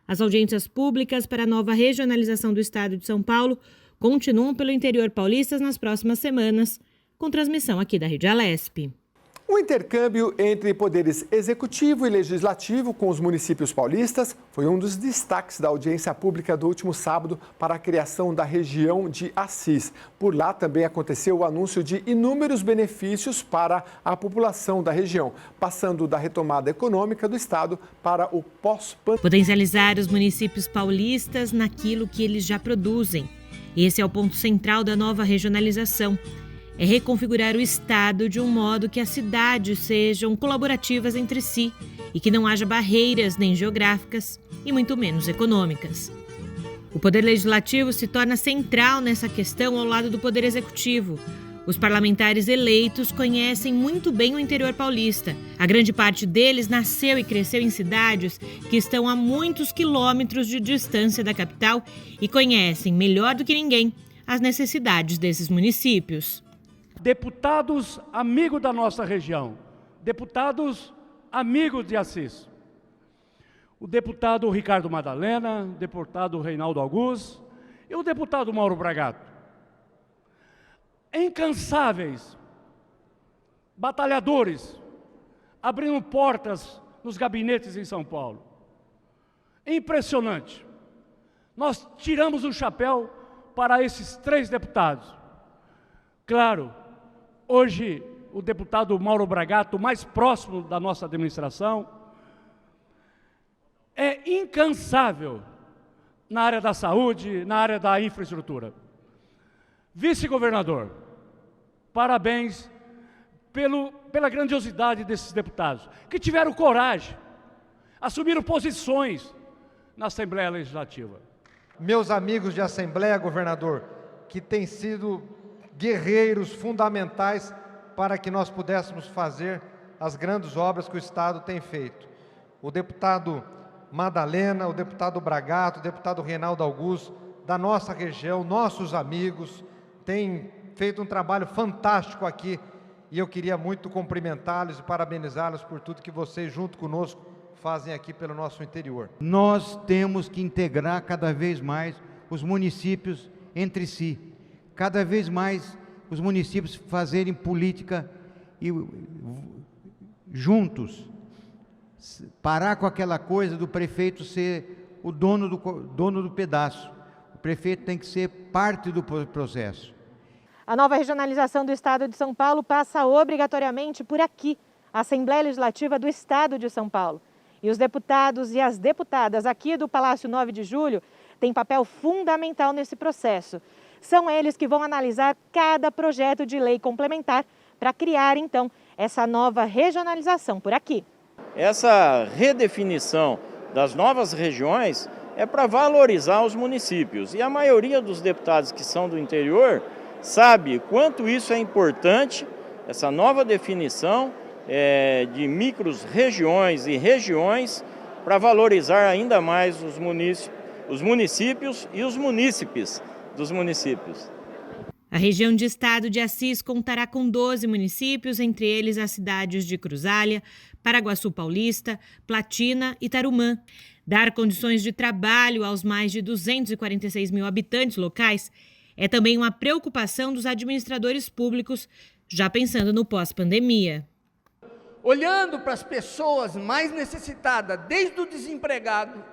As audiências públicas para a nova regionalização do estado de São Paulo continuam pelo interior paulista nas próximas semanas, com transmissão aqui da Rede Alesp. O intercâmbio entre poderes executivo e legislativo com os municípios paulistas foi um dos destaques da audiência pública do último sábado para a criação da região de Assis. Por lá também aconteceu o anúncio de inúmeros benefícios para a população da região, passando da retomada econômica do estado para o pós-pandemia. Potencializar os municípios paulistas naquilo que eles já produzem. Esse é o ponto central da nova regionalização. É reconfigurar o estado de um modo que as cidades sejam colaborativas entre si e que não haja barreiras nem geográficas e muito menos econômicas. O Poder Legislativo se torna central nessa questão ao lado do Poder Executivo. Os parlamentares eleitos conhecem muito bem o interior paulista. A grande parte deles nasceu e cresceu em cidades que estão a muitos quilômetros de distância da capital e conhecem, melhor do que ninguém, as necessidades desses municípios. Deputados amigos da nossa região, deputados amigos de Assis, o deputado Ricardo Madalena, o deputado Reinaldo Augusto e o deputado Mauro Bragato. Incansáveis, batalhadores, abrindo portas nos gabinetes em São Paulo. Impressionante. Nós tiramos o chapéu para esses 3 deputados. Claro, hoje, o deputado Mauro Bragato, mais próximo da nossa administração, é incansável na área da saúde, na área da infraestrutura. Vice-governador, parabéns pela grandiosidade desses deputados, que tiveram coragem, assumiram posições na Assembleia Legislativa. Meus amigos de Assembleia, governador, que têm sido guerreiros fundamentais para que nós pudéssemos fazer as grandes obras que o Estado tem feito. O deputado Madalena, o deputado Bragato, o deputado Reinaldo Augusto, da nossa região, nossos amigos, têm feito um trabalho fantástico aqui e eu queria muito cumprimentá-los e parabenizá-los por tudo que vocês, junto conosco, fazem aqui pelo nosso interior. Nós temos que integrar cada vez mais os municípios entre si. Cada vez mais os municípios fazerem política juntos. Parar com aquela coisa do prefeito ser o dono do pedaço. O prefeito tem que ser parte do processo. A nova regionalização do estado de São Paulo passa obrigatoriamente por aqui, a Assembleia Legislativa do estado de São Paulo. E os deputados e as deputadas aqui do Palácio 9 de Julho têm papel fundamental nesse processo. São eles que vão analisar cada projeto de lei complementar para criar, então, essa nova regionalização por aqui. Essa redefinição das novas regiões é para valorizar os municípios. E a maioria dos deputados que são do interior sabe quanto isso é importante, essa nova definição de micro-regiões e regiões, para valorizar ainda mais os municípios e os munícipes dos municípios. A região de Estado de Assis contará com 12 municípios, entre eles as cidades de Cruzália, Paraguaçu Paulista, Platina e Tarumã. Dar condições de trabalho aos mais de 246 mil habitantes locais é também uma preocupação dos administradores públicos, já pensando no pós-pandemia. Olhando para as pessoas mais necessitadas, desde o desempregado,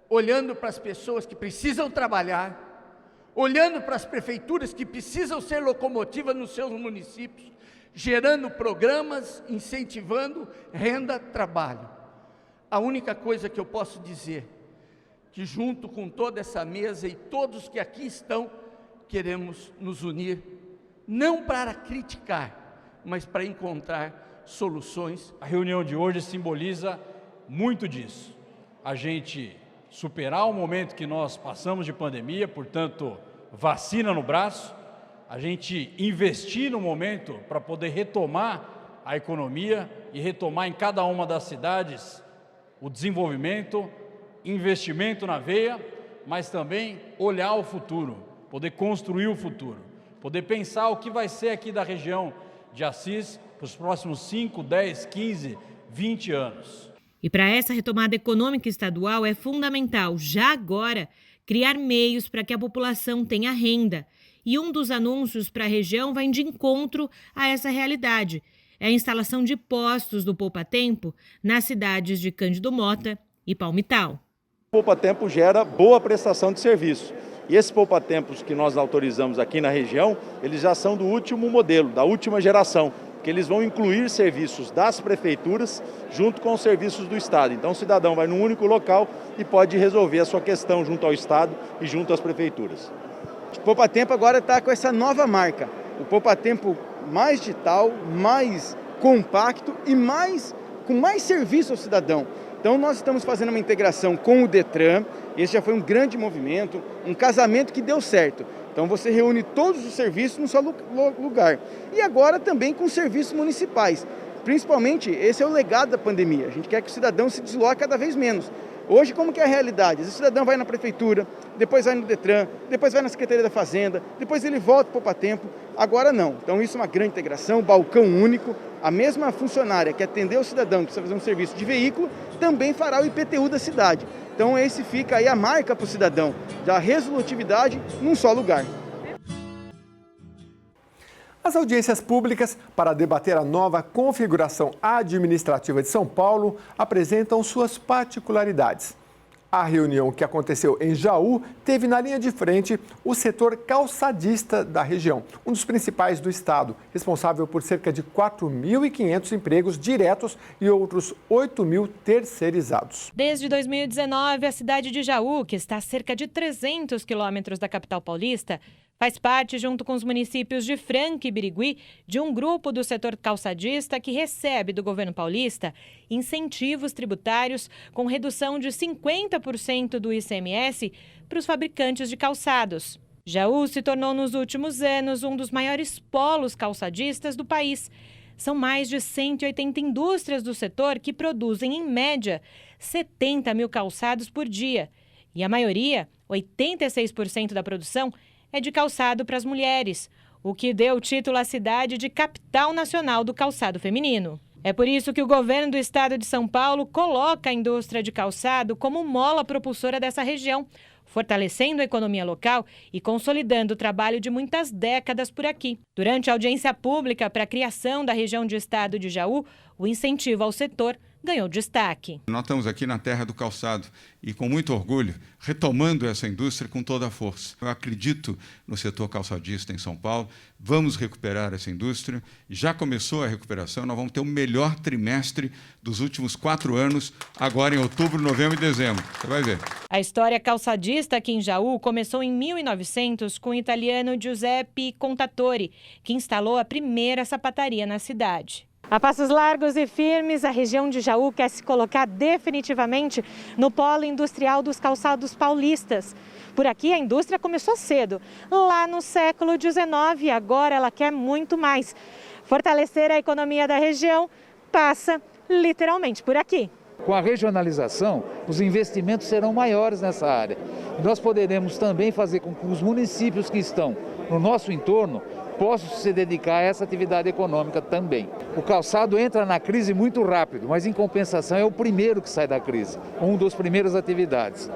olhando para as pessoas que precisam trabalhar, olhando para as prefeituras que precisam ser locomotivas nos seus municípios, gerando programas, incentivando renda, trabalho. A única coisa que eu posso dizer, que junto com toda essa mesa e todos que aqui estão, queremos nos unir, não para criticar, mas para encontrar soluções. A reunião de hoje simboliza muito disso. A gente superar o momento que nós passamos de pandemia, portanto, vacina no braço, a gente investir no momento para poder retomar a economia e retomar em cada uma das cidades o desenvolvimento, investimento na veia, mas também olhar o futuro, poder construir o futuro, poder pensar o que vai ser aqui da região de Assis para os próximos 5, 10, 15, 20 anos. E para essa retomada econômica estadual é fundamental, já agora, criar meios para que a população tenha renda. E um dos anúncios para a região vai de encontro a essa realidade. É a instalação de postos do Poupa Tempo nas cidades de Cândido Mota e Palmital. O Poupa Tempo gera boa prestação de serviço. E esses Poupa Tempos que nós autorizamos aqui na região, eles já são do último modelo, da última geração, que eles vão incluir serviços das prefeituras junto com os serviços do Estado. Então o cidadão vai num único local e pode resolver a sua questão junto ao Estado e junto às prefeituras. O Poupa Tempo agora está com essa nova marca, o Poupa Tempo mais digital, mais compacto e com mais serviço ao cidadão. Então nós estamos fazendo uma integração com o Detran, esse já foi um grande movimento, um casamento que deu certo. Então você reúne todos os serviços num só lugar. E agora também com serviços municipais. Principalmente, esse é o legado da pandemia. A gente quer que o cidadão se desloque cada vez menos. Hoje, como que é a realidade? O cidadão vai na prefeitura, depois vai no Detran, depois vai na Secretaria da Fazenda, depois ele volta para o Poupa Tempo. Agora não. Então isso é uma grande integração, balcão único. A mesma funcionária que atendeu o cidadão, que precisa fazer um serviço de veículo, também fará o IPTU da cidade. Então esse fica aí a marca para o cidadão, da resolutividade num só lugar. As audiências públicas para debater a nova configuração administrativa de São Paulo apresentam suas particularidades. A reunião que aconteceu em Jaú teve na linha de frente o setor calçadista da região, um dos principais do estado, responsável por cerca de 4.500 empregos diretos e outros 8.000 terceirizados. Desde 2019, a cidade de Jaú, que está a cerca de 300 quilômetros da capital paulista, faz parte, junto com os municípios de Franca e Birigui, de um grupo do setor calçadista que recebe do governo paulista incentivos tributários com redução de 50% do ICMS para os fabricantes de calçados. Jaú se tornou nos últimos anos um dos maiores polos calçadistas do país. São mais de 180 indústrias do setor que produzem, em média, 70 mil calçados por dia. E a maioria, 86% da produção, é de calçado para as mulheres, o que deu o título à cidade de capital nacional do calçado feminino. É por isso que o governo do estado de São Paulo coloca a indústria de calçado como mola propulsora dessa região, fortalecendo a economia local e consolidando o trabalho de muitas décadas por aqui. Durante a audiência pública para a criação da região de estado de Jaú, o incentivo ao setor ganhou destaque. Nós estamos aqui na terra do calçado e, com muito orgulho, retomando essa indústria com toda a força. Eu acredito no setor calçadista em São Paulo, vamos recuperar essa indústria. Já começou a recuperação, nós vamos ter o melhor trimestre dos últimos 4 anos, agora em outubro, novembro e dezembro. Você vai ver. A história calçadista aqui em Jaú começou em 1900 com o italiano Giuseppe Contatori, que instalou a primeira sapataria na cidade. A passos largos e firmes, a região de Jaú quer se colocar definitivamente no polo industrial dos calçados paulistas. Por aqui a indústria começou cedo, lá no século XIX, e agora ela quer muito mais. Fortalecer a economia da região passa literalmente por aqui. Com a regionalização, os investimentos serão maiores nessa área. Nós poderemos também fazer com que os municípios que estão no nosso entorno possam se dedicar a essa atividade econômica também. O calçado entra na crise muito rápido, mas em compensação é o primeiro que sai da crise, uma das primeiras atividades.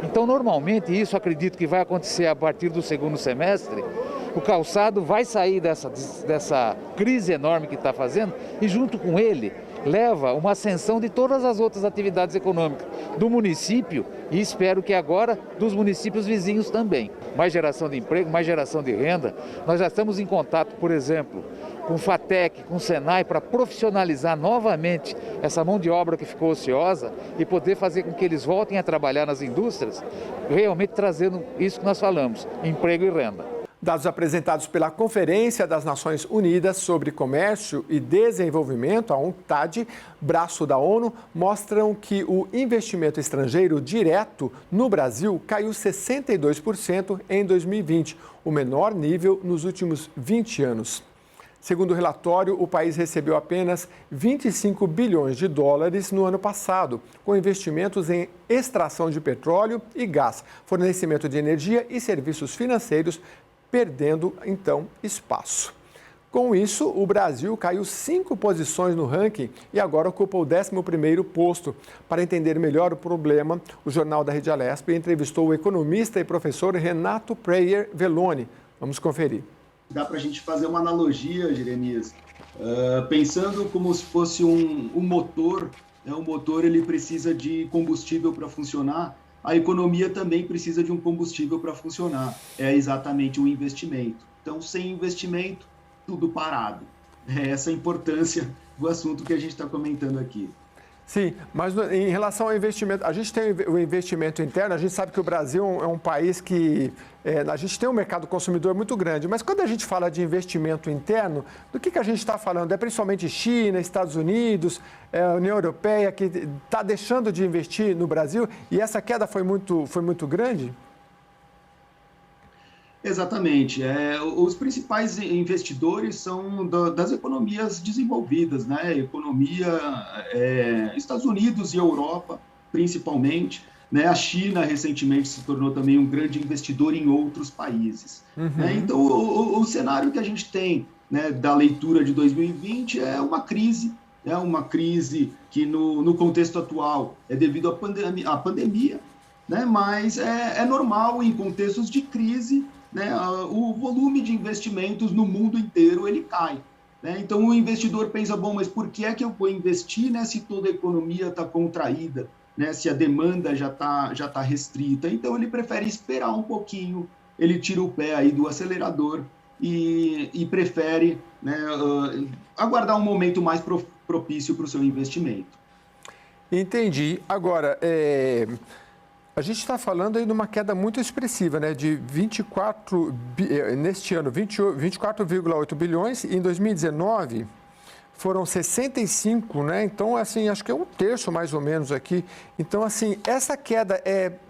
Então, normalmente, isso acredito que vai acontecer a partir do segundo semestre. O calçado vai sair dessa crise enorme que está fazendo e, junto com ele, leva uma ascensão de todas as outras atividades econômicas do município e espero que agora dos municípios vizinhos também. Mais geração de emprego, mais geração de renda. Nós já estamos em contato, por exemplo, com o FATEC, com o SENAI, para profissionalizar novamente essa mão de obra que ficou ociosa e poder fazer com que eles voltem a trabalhar nas indústrias, realmente trazendo isso que nós falamos, emprego e renda. Dados apresentados pela Conferência das Nações Unidas sobre Comércio e Desenvolvimento, a UNCTAD, braço da ONU, mostram que o investimento estrangeiro direto no Brasil caiu 62% em 2020, o menor nível nos últimos 20 anos. Segundo o relatório, o país recebeu apenas 25 bilhões de dólares no ano passado, com investimentos em extração de petróleo e gás, fornecimento de energia e serviços financeiros, perdendo, então, espaço. Com isso, o Brasil caiu 5 posições no ranking e agora ocupa o 11º posto. Para entender melhor o problema, o Jornal da Rede Alesp entrevistou o economista e professor Renato Preyer Veloni. Vamos conferir. Dá para a gente fazer uma analogia, Jeremias, pensando como se fosse um motor. O motor ele precisa de combustível para funcionar. A economia também precisa de um combustível para funcionar, é exatamente o investimento. Então, sem investimento, tudo parado. É essa a importância do assunto que a gente está comentando aqui. Sim, mas em relação ao investimento, a gente tem o investimento interno, a gente sabe que o Brasil é um país que a gente tem um mercado consumidor muito grande, mas quando a gente fala de investimento interno, do que a gente está falando? É principalmente China, Estados Unidos, União Europeia, que está deixando de investir no Brasil e essa queda foi muito grande? Exatamente. Os principais investidores são das economias desenvolvidas, né? Estados Unidos e Europa, principalmente. Né? A China, recentemente, se tornou também um grande investidor em outros países. Né? Então, o cenário que a gente tem, né, da leitura de 2020 é uma crise que, no contexto atual, é devido à pandemia, né? Mas é normal, em contextos de crise, né, o volume de investimentos no mundo inteiro ele cai. Né? Então o investidor pensa, bom, mas por que é que eu vou investir, né, se toda a economia está contraída, né, se a demanda já tá restrita? Então ele prefere esperar um pouquinho, ele tira o pé aí do acelerador e prefere, né, aguardar um momento mais propício para o seu investimento. Entendi. Agora, a gente está falando aí de uma queda muito expressiva, né? De 24,8 bilhões. Em 2019, foram 65, né? Então, assim, acho que é um terço mais ou menos aqui. Então, assim, essa queda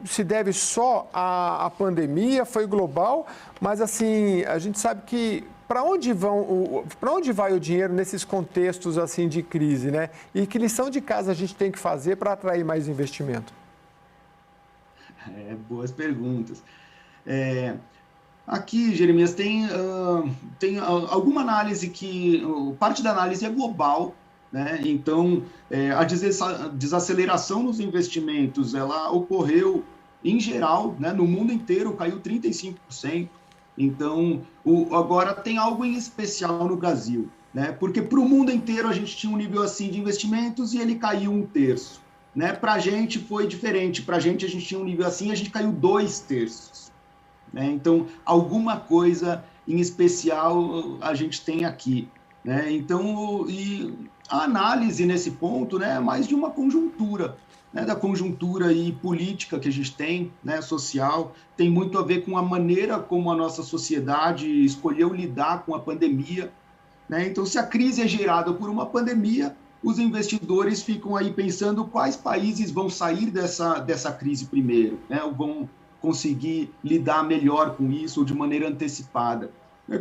se deve só à pandemia, foi global, mas, assim, a gente sabe que para onde vai o dinheiro nesses contextos, assim, de crise, né? E que lição de casa a gente tem que fazer para atrair mais investimento? Boas perguntas. Aqui, Jeremias, tem alguma análise que... Parte da análise é global, né? Então, a desaceleração nos investimentos, ela ocorreu em geral, né? No mundo inteiro, caiu 35%. Então, agora tem algo em especial no Brasil, né? Porque para o mundo inteiro a gente tinha um nível assim de investimentos e ele caiu 1/3. Né? Para a gente foi diferente, para a gente tinha um nível assim, a gente caiu 2/3. Né? Então, alguma coisa em especial a gente tem aqui. Né? Então, a análise nesse ponto, né, é mais de uma conjuntura, né, da conjuntura aí política que a gente tem, né, social, tem muito a ver com a maneira como a nossa sociedade escolheu lidar com a pandemia. Né? Então, se a crise é gerada por uma pandemia, os investidores ficam aí pensando quais países vão sair dessa crise primeiro, né? Ou vão conseguir lidar melhor com isso ou de maneira antecipada.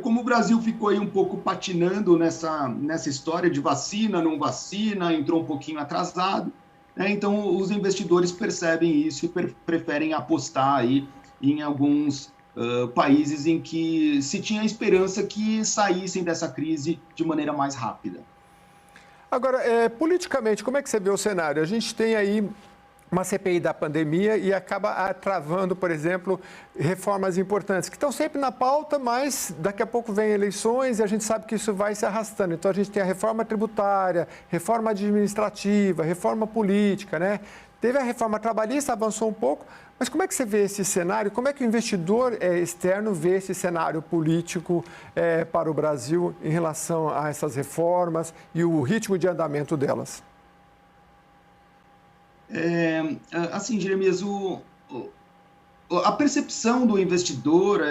Como o Brasil ficou aí um pouco patinando nessa história de vacina, não vacina, entrou um pouquinho atrasado, né? Então, os investidores percebem isso e preferem apostar aí em alguns países em que se tinha esperança que saíssem dessa crise de maneira mais rápida. Agora, politicamente, como é que você vê o cenário? A gente tem aí uma CPI da pandemia e acaba travando, por exemplo, reformas importantes, que estão sempre na pauta, mas daqui a pouco vem eleições e a gente sabe que isso vai se arrastando. Então, a gente tem a reforma tributária, reforma administrativa, reforma política, né? Teve a reforma trabalhista, avançou um pouco, mas como é que você vê esse cenário? Como é que o investidor externo vê esse cenário político para o Brasil em relação a essas reformas e o ritmo de andamento delas? Assim, Jeremias, a percepção do investidor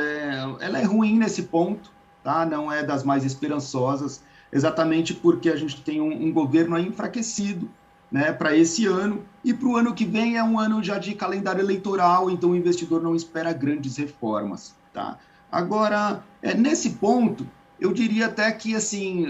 ela é ruim nesse ponto, tá? Não é das mais esperançosas, exatamente porque a gente tem um governo aí enfraquecido, né, para esse ano, e para o ano que vem é um ano já de calendário eleitoral, então o investidor não espera grandes reformas, tá? Agora, nesse ponto, eu diria até que, assim,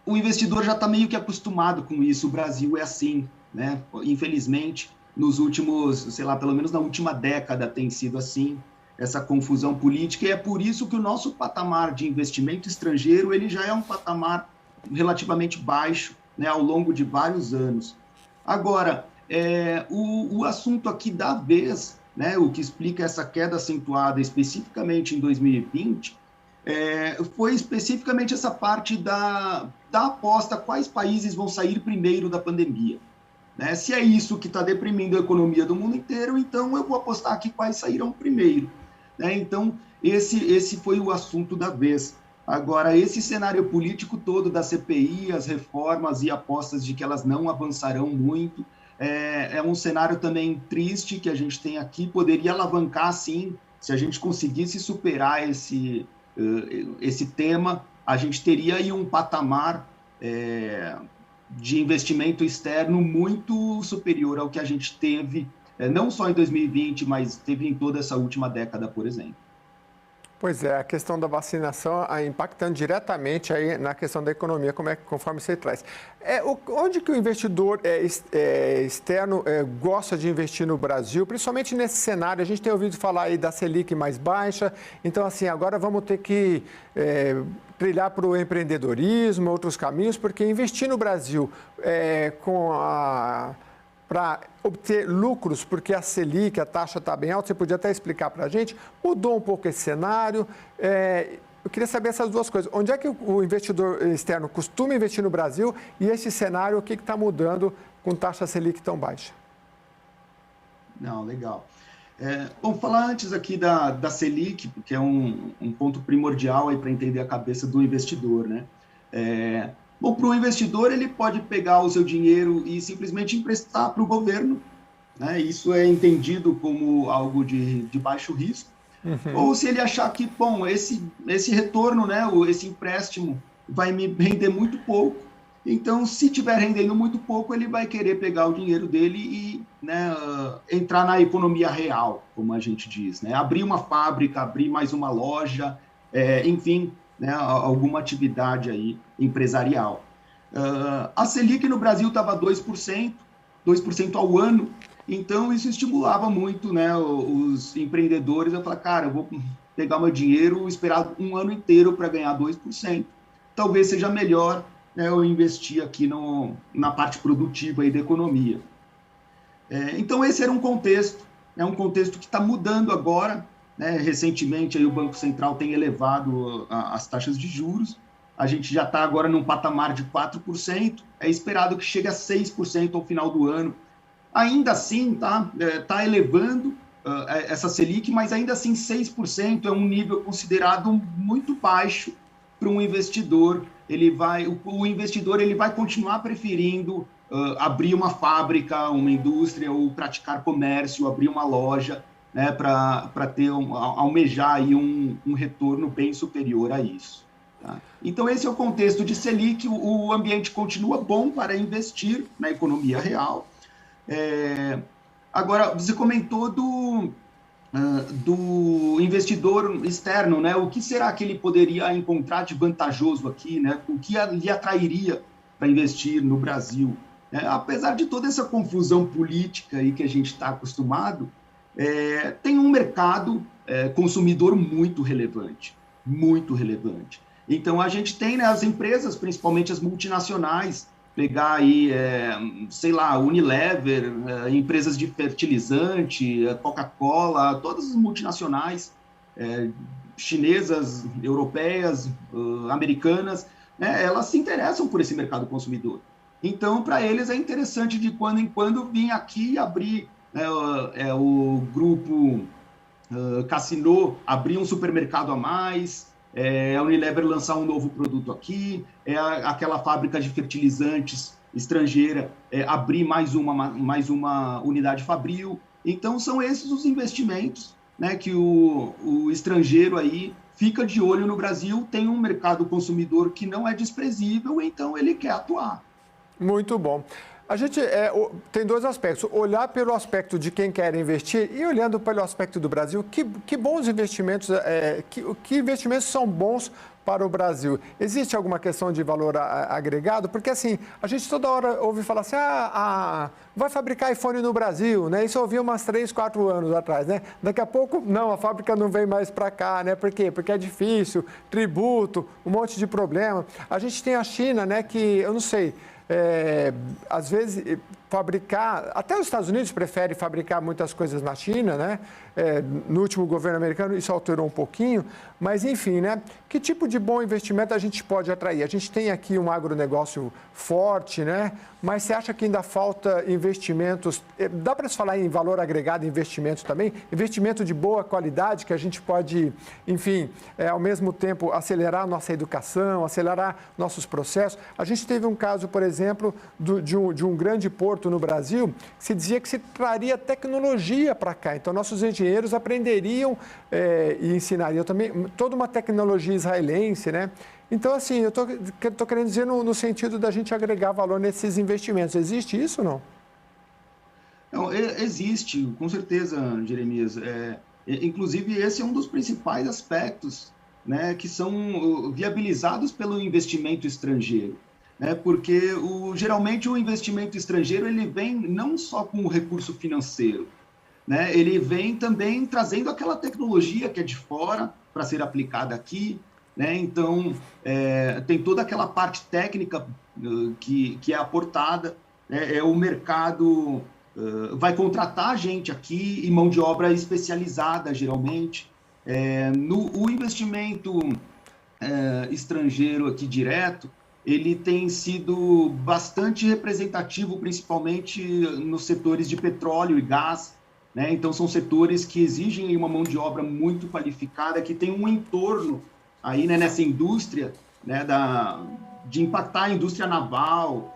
o investidor já está meio que acostumado com isso, o Brasil é assim, né? Infelizmente, nos últimos, sei lá, pelo menos na última década tem sido assim, essa confusão política, e é por isso que o nosso patamar de investimento estrangeiro, ele já é um patamar relativamente baixo, né, ao longo de vários anos. Agora, o assunto aqui da vez, né, o que explica essa queda acentuada especificamente em 2020, foi especificamente essa parte da aposta quais países vão sair primeiro da pandemia. Né? Se é isso que está deprimindo a economia do mundo inteiro, então eu vou apostar aqui quais sairão primeiro. Né? Então, esse foi o assunto da vez. Agora, esse cenário político todo da CPI, as reformas e apostas de que elas não avançarão muito, é um cenário também triste que a gente tem aqui, poderia alavancar, sim, se a gente conseguisse superar esse tema, a gente teria aí um patamar de investimento externo muito superior ao que a gente teve, não só em 2020, mas teve em toda essa última década, por exemplo. Pois é, a questão da vacinação impactando diretamente aí na questão da economia, conforme você traz. Onde que o investidor externo gosta de investir no Brasil, principalmente nesse cenário? A gente tem ouvido falar aí da Selic mais baixa, então assim, agora vamos ter que trilhar para o empreendedorismo, outros caminhos, porque investir no Brasil para obter lucros, porque a Selic, a taxa está bem alta, você podia até explicar para a gente, mudou um pouco esse cenário. Eu queria saber essas duas coisas. Onde é que o investidor externo costuma investir no Brasil e esse cenário, o que está mudando com taxa Selic tão baixa? Não, legal. Vamos falar antes aqui da Selic, porque é um ponto primordial para entender a cabeça do investidor, né? Bom, para o investidor, ele pode pegar o seu dinheiro e simplesmente emprestar para o governo, né? Isso é entendido como algo de baixo risco. Uhum. Ou se ele achar que, bom, esse retorno, né, esse empréstimo vai me render muito pouco, então, se estiver rendendo muito pouco, ele vai querer pegar o dinheiro dele e, né, entrar na economia real, como a gente diz, né? Abrir uma fábrica, abrir mais uma loja, enfim, né, alguma atividade aí empresarial. A Selic no Brasil estava 2% ao ano, então isso estimulava muito, né, os empreendedores a falar, cara, eu vou pegar meu dinheiro e esperar um ano inteiro para ganhar 2%. Talvez seja melhor, né, eu investir aqui na parte produtiva aí da economia. Então esse era um contexto que está mudando agora, né? Recentemente aí o Banco Central tem elevado as taxas de juros, a gente já está agora num patamar de 4%, é esperado que chegue a 6% ao final do ano. Ainda assim, tá elevando essa Selic, mas ainda assim 6% é um nível considerado muito baixo para um investidor. O investidor ele vai continuar preferindo abrir uma fábrica, uma indústria, ou praticar comércio, abrir uma loja, né, para almejar aí um retorno bem superior a isso. Tá? Então, esse é o contexto de Selic. O ambiente continua bom para investir na economia real. Agora, você comentou do investidor externo, né? O que será que ele poderia encontrar de vantajoso aqui, né? O que lhe atrairia para investir no Brasil? Apesar de toda essa confusão política aí que a gente está acostumado, tem um mercado consumidor muito relevante, muito relevante. Então, a gente tem, né, as empresas, principalmente as multinacionais, pegar aí, sei lá, Unilever, empresas de fertilizante, Coca-Cola, todas as multinacionais, chinesas, europeias, americanas, né, elas se interessam por esse mercado consumidor. Então, para eles é interessante de quando em quando vir aqui abrir, o grupo Casino, abrir um supermercado a mais, a Unilever lançar um novo produto aqui, aquela fábrica de fertilizantes estrangeira abrir mais uma unidade fabril. Então, são esses os investimentos, né, que o estrangeiro aí fica de olho no Brasil, tem um mercado consumidor que não é desprezível, então ele quer atuar. Muito bom. A gente tem dois aspectos, olhar pelo aspecto de quem quer investir e olhando pelo aspecto do Brasil, que bons investimentos, que investimentos são bons para o Brasil. Existe alguma questão de valor agregado? Porque assim, a gente toda hora ouve falar assim, vai fabricar iPhone no Brasil, né? Isso eu ouvi umas 3, 4 anos atrás, né? Daqui a pouco, não, a fábrica não vem mais para cá, né? Por quê? Porque é difícil, tributo, um monte de problema. A gente tem a China, né, que eu não sei, às vezes fabricar, até os Estados Unidos preferem fabricar muitas coisas na China, né? No último governo americano isso alterou um pouquinho, mas enfim, né? Que tipo de bom investimento a gente pode atrair? A gente tem aqui um agronegócio forte, né? Mas você acha que ainda falta investimentos? Dá para se falar em valor agregado, investimentos também? Investimento de boa qualidade que a gente pode, enfim, ao mesmo tempo acelerar nossa educação, acelerar nossos processos. A gente teve um caso, por exemplo, de um grande porto no Brasil, que se dizia que se traria tecnologia para cá. Então, nossos engenheiros aprenderiam e ensinariam também toda uma tecnologia israelense, né? Então, assim, eu tô querendo dizer no sentido da gente agregar valor nesses investimentos. Existe isso ou não? Não, existe, com certeza, Jeremias. Inclusive, esse é um dos principais aspectos, né, que são viabilizados pelo investimento estrangeiro. Porque geralmente o investimento estrangeiro ele vem não só com o recurso financeiro, né? Ele vem também trazendo aquela tecnologia que é de fora para ser aplicada aqui, né? Então, tem toda aquela parte técnica que é aportada, né? O mercado vai contratar gente aqui e mão de obra especializada, geralmente. O investimento estrangeiro aqui direto, ele tem sido bastante representativo, principalmente nos setores de petróleo e gás, né? Então, são setores que exigem uma mão de obra muito qualificada, que tem um entorno aí, né, nessa indústria, né, de impactar a indústria naval,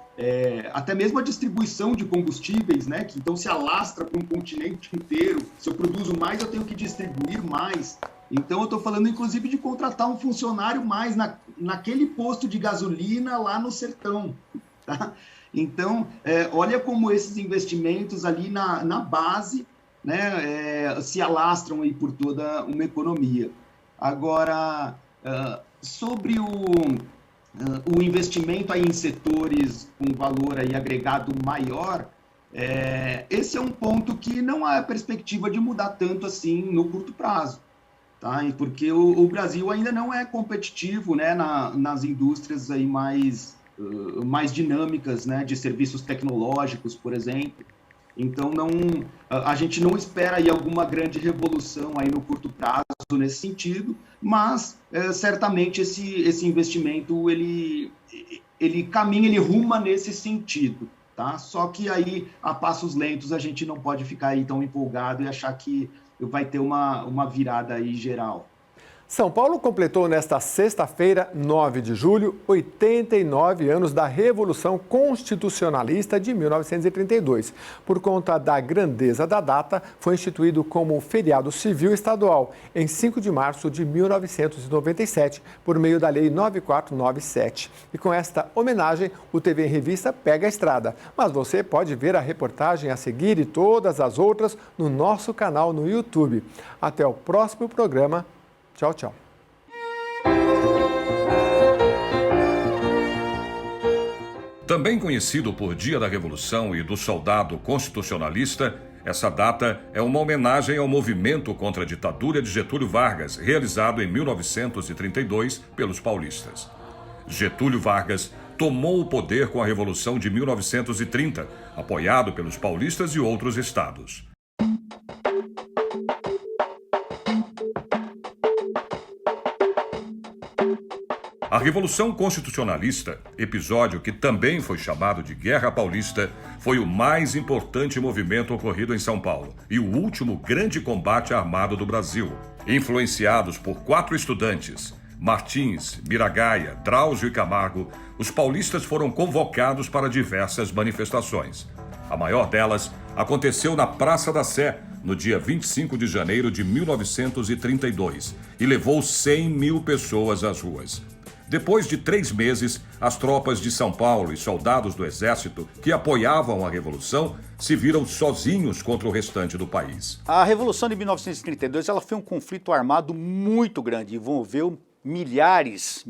até mesmo a distribuição de combustíveis, né, que então se alastra para um continente inteiro. Se eu produzo mais, eu tenho que distribuir mais. Então, eu estou falando, inclusive, de contratar um funcionário mais naquele posto de gasolina lá no sertão, tá? Então, olha como esses investimentos ali na base, né, se alastram aí por toda uma economia. Agora, sobre o investimento aí em setores com valor aí agregado maior, esse é um ponto que não há perspectiva de mudar tanto assim no curto prazo. Tá? Porque o Brasil ainda não é competitivo, né, nas indústrias aí mais dinâmicas, né, de serviços tecnológicos, por exemplo. Então, a gente não espera aí alguma grande revolução aí no curto prazo nesse sentido, mas certamente esse investimento ele caminha, ele ruma nesse sentido. Tá? Só que aí, a passos lentos, a gente não pode ficar aí tão empolgado e achar que vai ter uma virada aí geral. São Paulo completou nesta sexta-feira, 9 de julho, 89 anos da Revolução Constitucionalista de 1932. Por conta da grandeza da data, foi instituído como feriado civil estadual em 5 de março de 1997, por meio da Lei 9497. E com esta homenagem, o TV em Revista pega a estrada. Mas você pode ver a reportagem a seguir e todas as outras no nosso canal no YouTube. Até o próximo programa. Tchau, tchau. Também conhecido por Dia da Revolução e do Soldado Constitucionalista, essa data é uma homenagem ao movimento contra a ditadura de Getúlio Vargas, realizado em 1932 pelos paulistas. Getúlio Vargas tomou o poder com a Revolução de 1930, apoiado pelos paulistas e outros estados. A Revolução Constitucionalista, episódio que também foi chamado de Guerra Paulista, foi o mais importante movimento ocorrido em São Paulo e o último grande combate armado do Brasil. Influenciados por 4 estudantes, Martins, Miragaia, Drauzio e Camargo, os paulistas foram convocados para diversas manifestações. A maior delas aconteceu na Praça da Sé, no dia 25 de janeiro de 1932, e levou 100 mil pessoas às ruas. Depois de 3 meses, as tropas de São Paulo e soldados do Exército que apoiavam a Revolução se viram sozinhos contra o restante do país. A Revolução de 1932 ela foi um conflito armado muito grande, envolveu milhares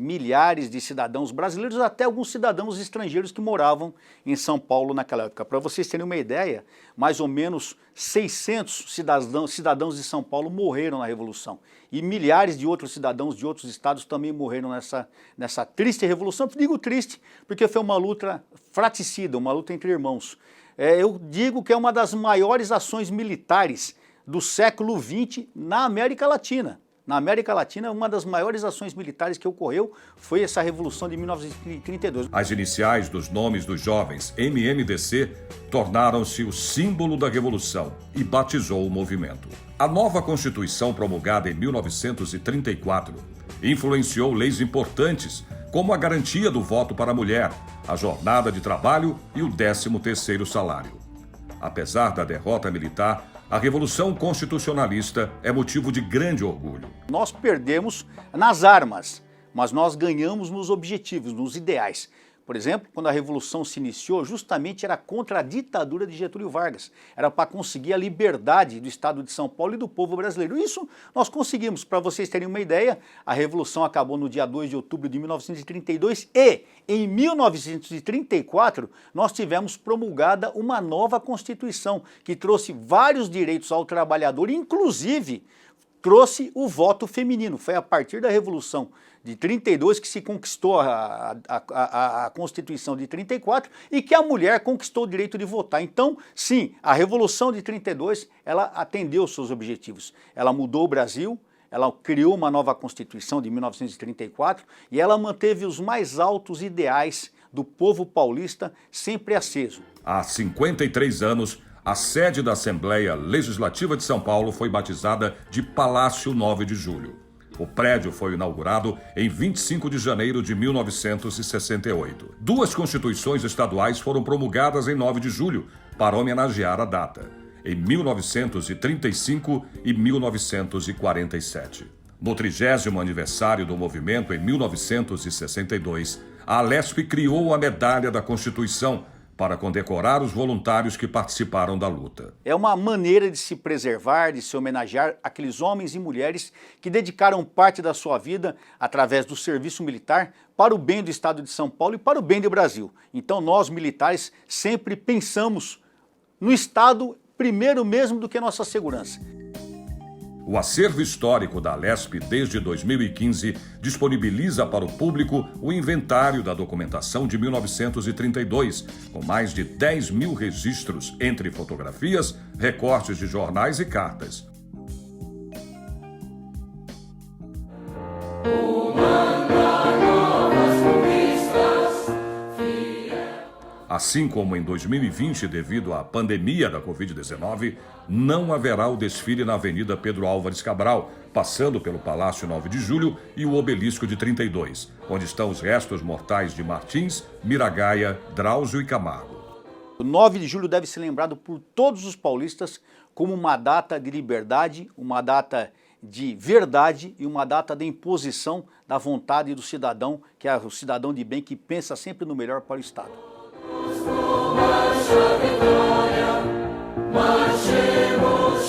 de cidadãos brasileiros, até alguns cidadãos estrangeiros que moravam em São Paulo naquela época. Para vocês terem uma ideia, mais ou menos 600 cidadãos de São Paulo morreram na Revolução. E milhares de outros cidadãos de outros estados também morreram nessa triste revolução. Digo triste porque foi uma luta fratricida, uma luta entre irmãos. Eu digo que é uma das maiores ações militares do século XX na América Latina. Na América Latina, uma das maiores ações militares que ocorreu foi essa Revolução de 1932. As iniciais dos nomes dos jovens, MMDC, tornaram-se o símbolo da Revolução e batizou o movimento. A nova Constituição, promulgada em 1934, influenciou leis importantes, como a garantia do voto para a mulher, a jornada de trabalho e o 13º salário. Apesar da derrota militar, a Revolução Constitucionalista é motivo de grande orgulho. Nós perdemos nas armas, mas nós ganhamos nos objetivos, nos ideais. Por exemplo, quando a Revolução se iniciou, justamente era contra a ditadura de Getúlio Vargas. Era para conseguir a liberdade do Estado de São Paulo e do povo brasileiro. Isso nós conseguimos. Para vocês terem uma ideia, a Revolução acabou no dia 2 de outubro de 1932 e, em 1934, nós tivemos promulgada uma nova Constituição que trouxe vários direitos ao trabalhador, inclusive trouxe o voto feminino. Foi a partir da Revolução de 32 que se conquistou a Constituição de 34 e que a mulher conquistou o direito de votar. Então, sim, a Revolução de 32, ela atendeu os seus objetivos. Ela mudou o Brasil, ela criou uma nova Constituição de 1934 e ela manteve os mais altos ideais do povo paulista sempre aceso. Há 53 anos, a sede da Assembleia Legislativa de São Paulo foi batizada de Palácio 9 de Julho. O prédio foi inaugurado em 25 de janeiro de 1968. 2 constituições estaduais foram promulgadas em 9 de julho para homenagear a data, em 1935 e 1947. No 30º aniversário do movimento, em 1962, a Alesp criou a Medalha da Constituição, para condecorar os voluntários que participaram da luta. É uma maneira de se preservar, de se homenagear aqueles homens e mulheres que dedicaram parte da sua vida, através do serviço militar, para o bem do Estado de São Paulo e para o bem do Brasil. Então nós, militares, sempre pensamos no Estado primeiro mesmo do que a nossa segurança. O acervo histórico da Alesp, desde 2015, disponibiliza para o público o inventário da documentação de 1932, com mais de 10 mil registros, entre fotografias, recortes de jornais e cartas. Assim como em 2020, devido à pandemia da Covid-19, não haverá o desfile na Avenida Pedro Álvares Cabral, passando pelo Palácio 9 de Julho e o Obelisco de 32, onde estão os restos mortais de Martins, Miragaia, Drauzio e Camargo. O 9 de julho deve ser lembrado por todos os paulistas como uma data de liberdade, uma data de verdade e uma data de imposição da vontade do cidadão, que é o cidadão de bem que pensa sempre no melhor para o Estado. Marchemos,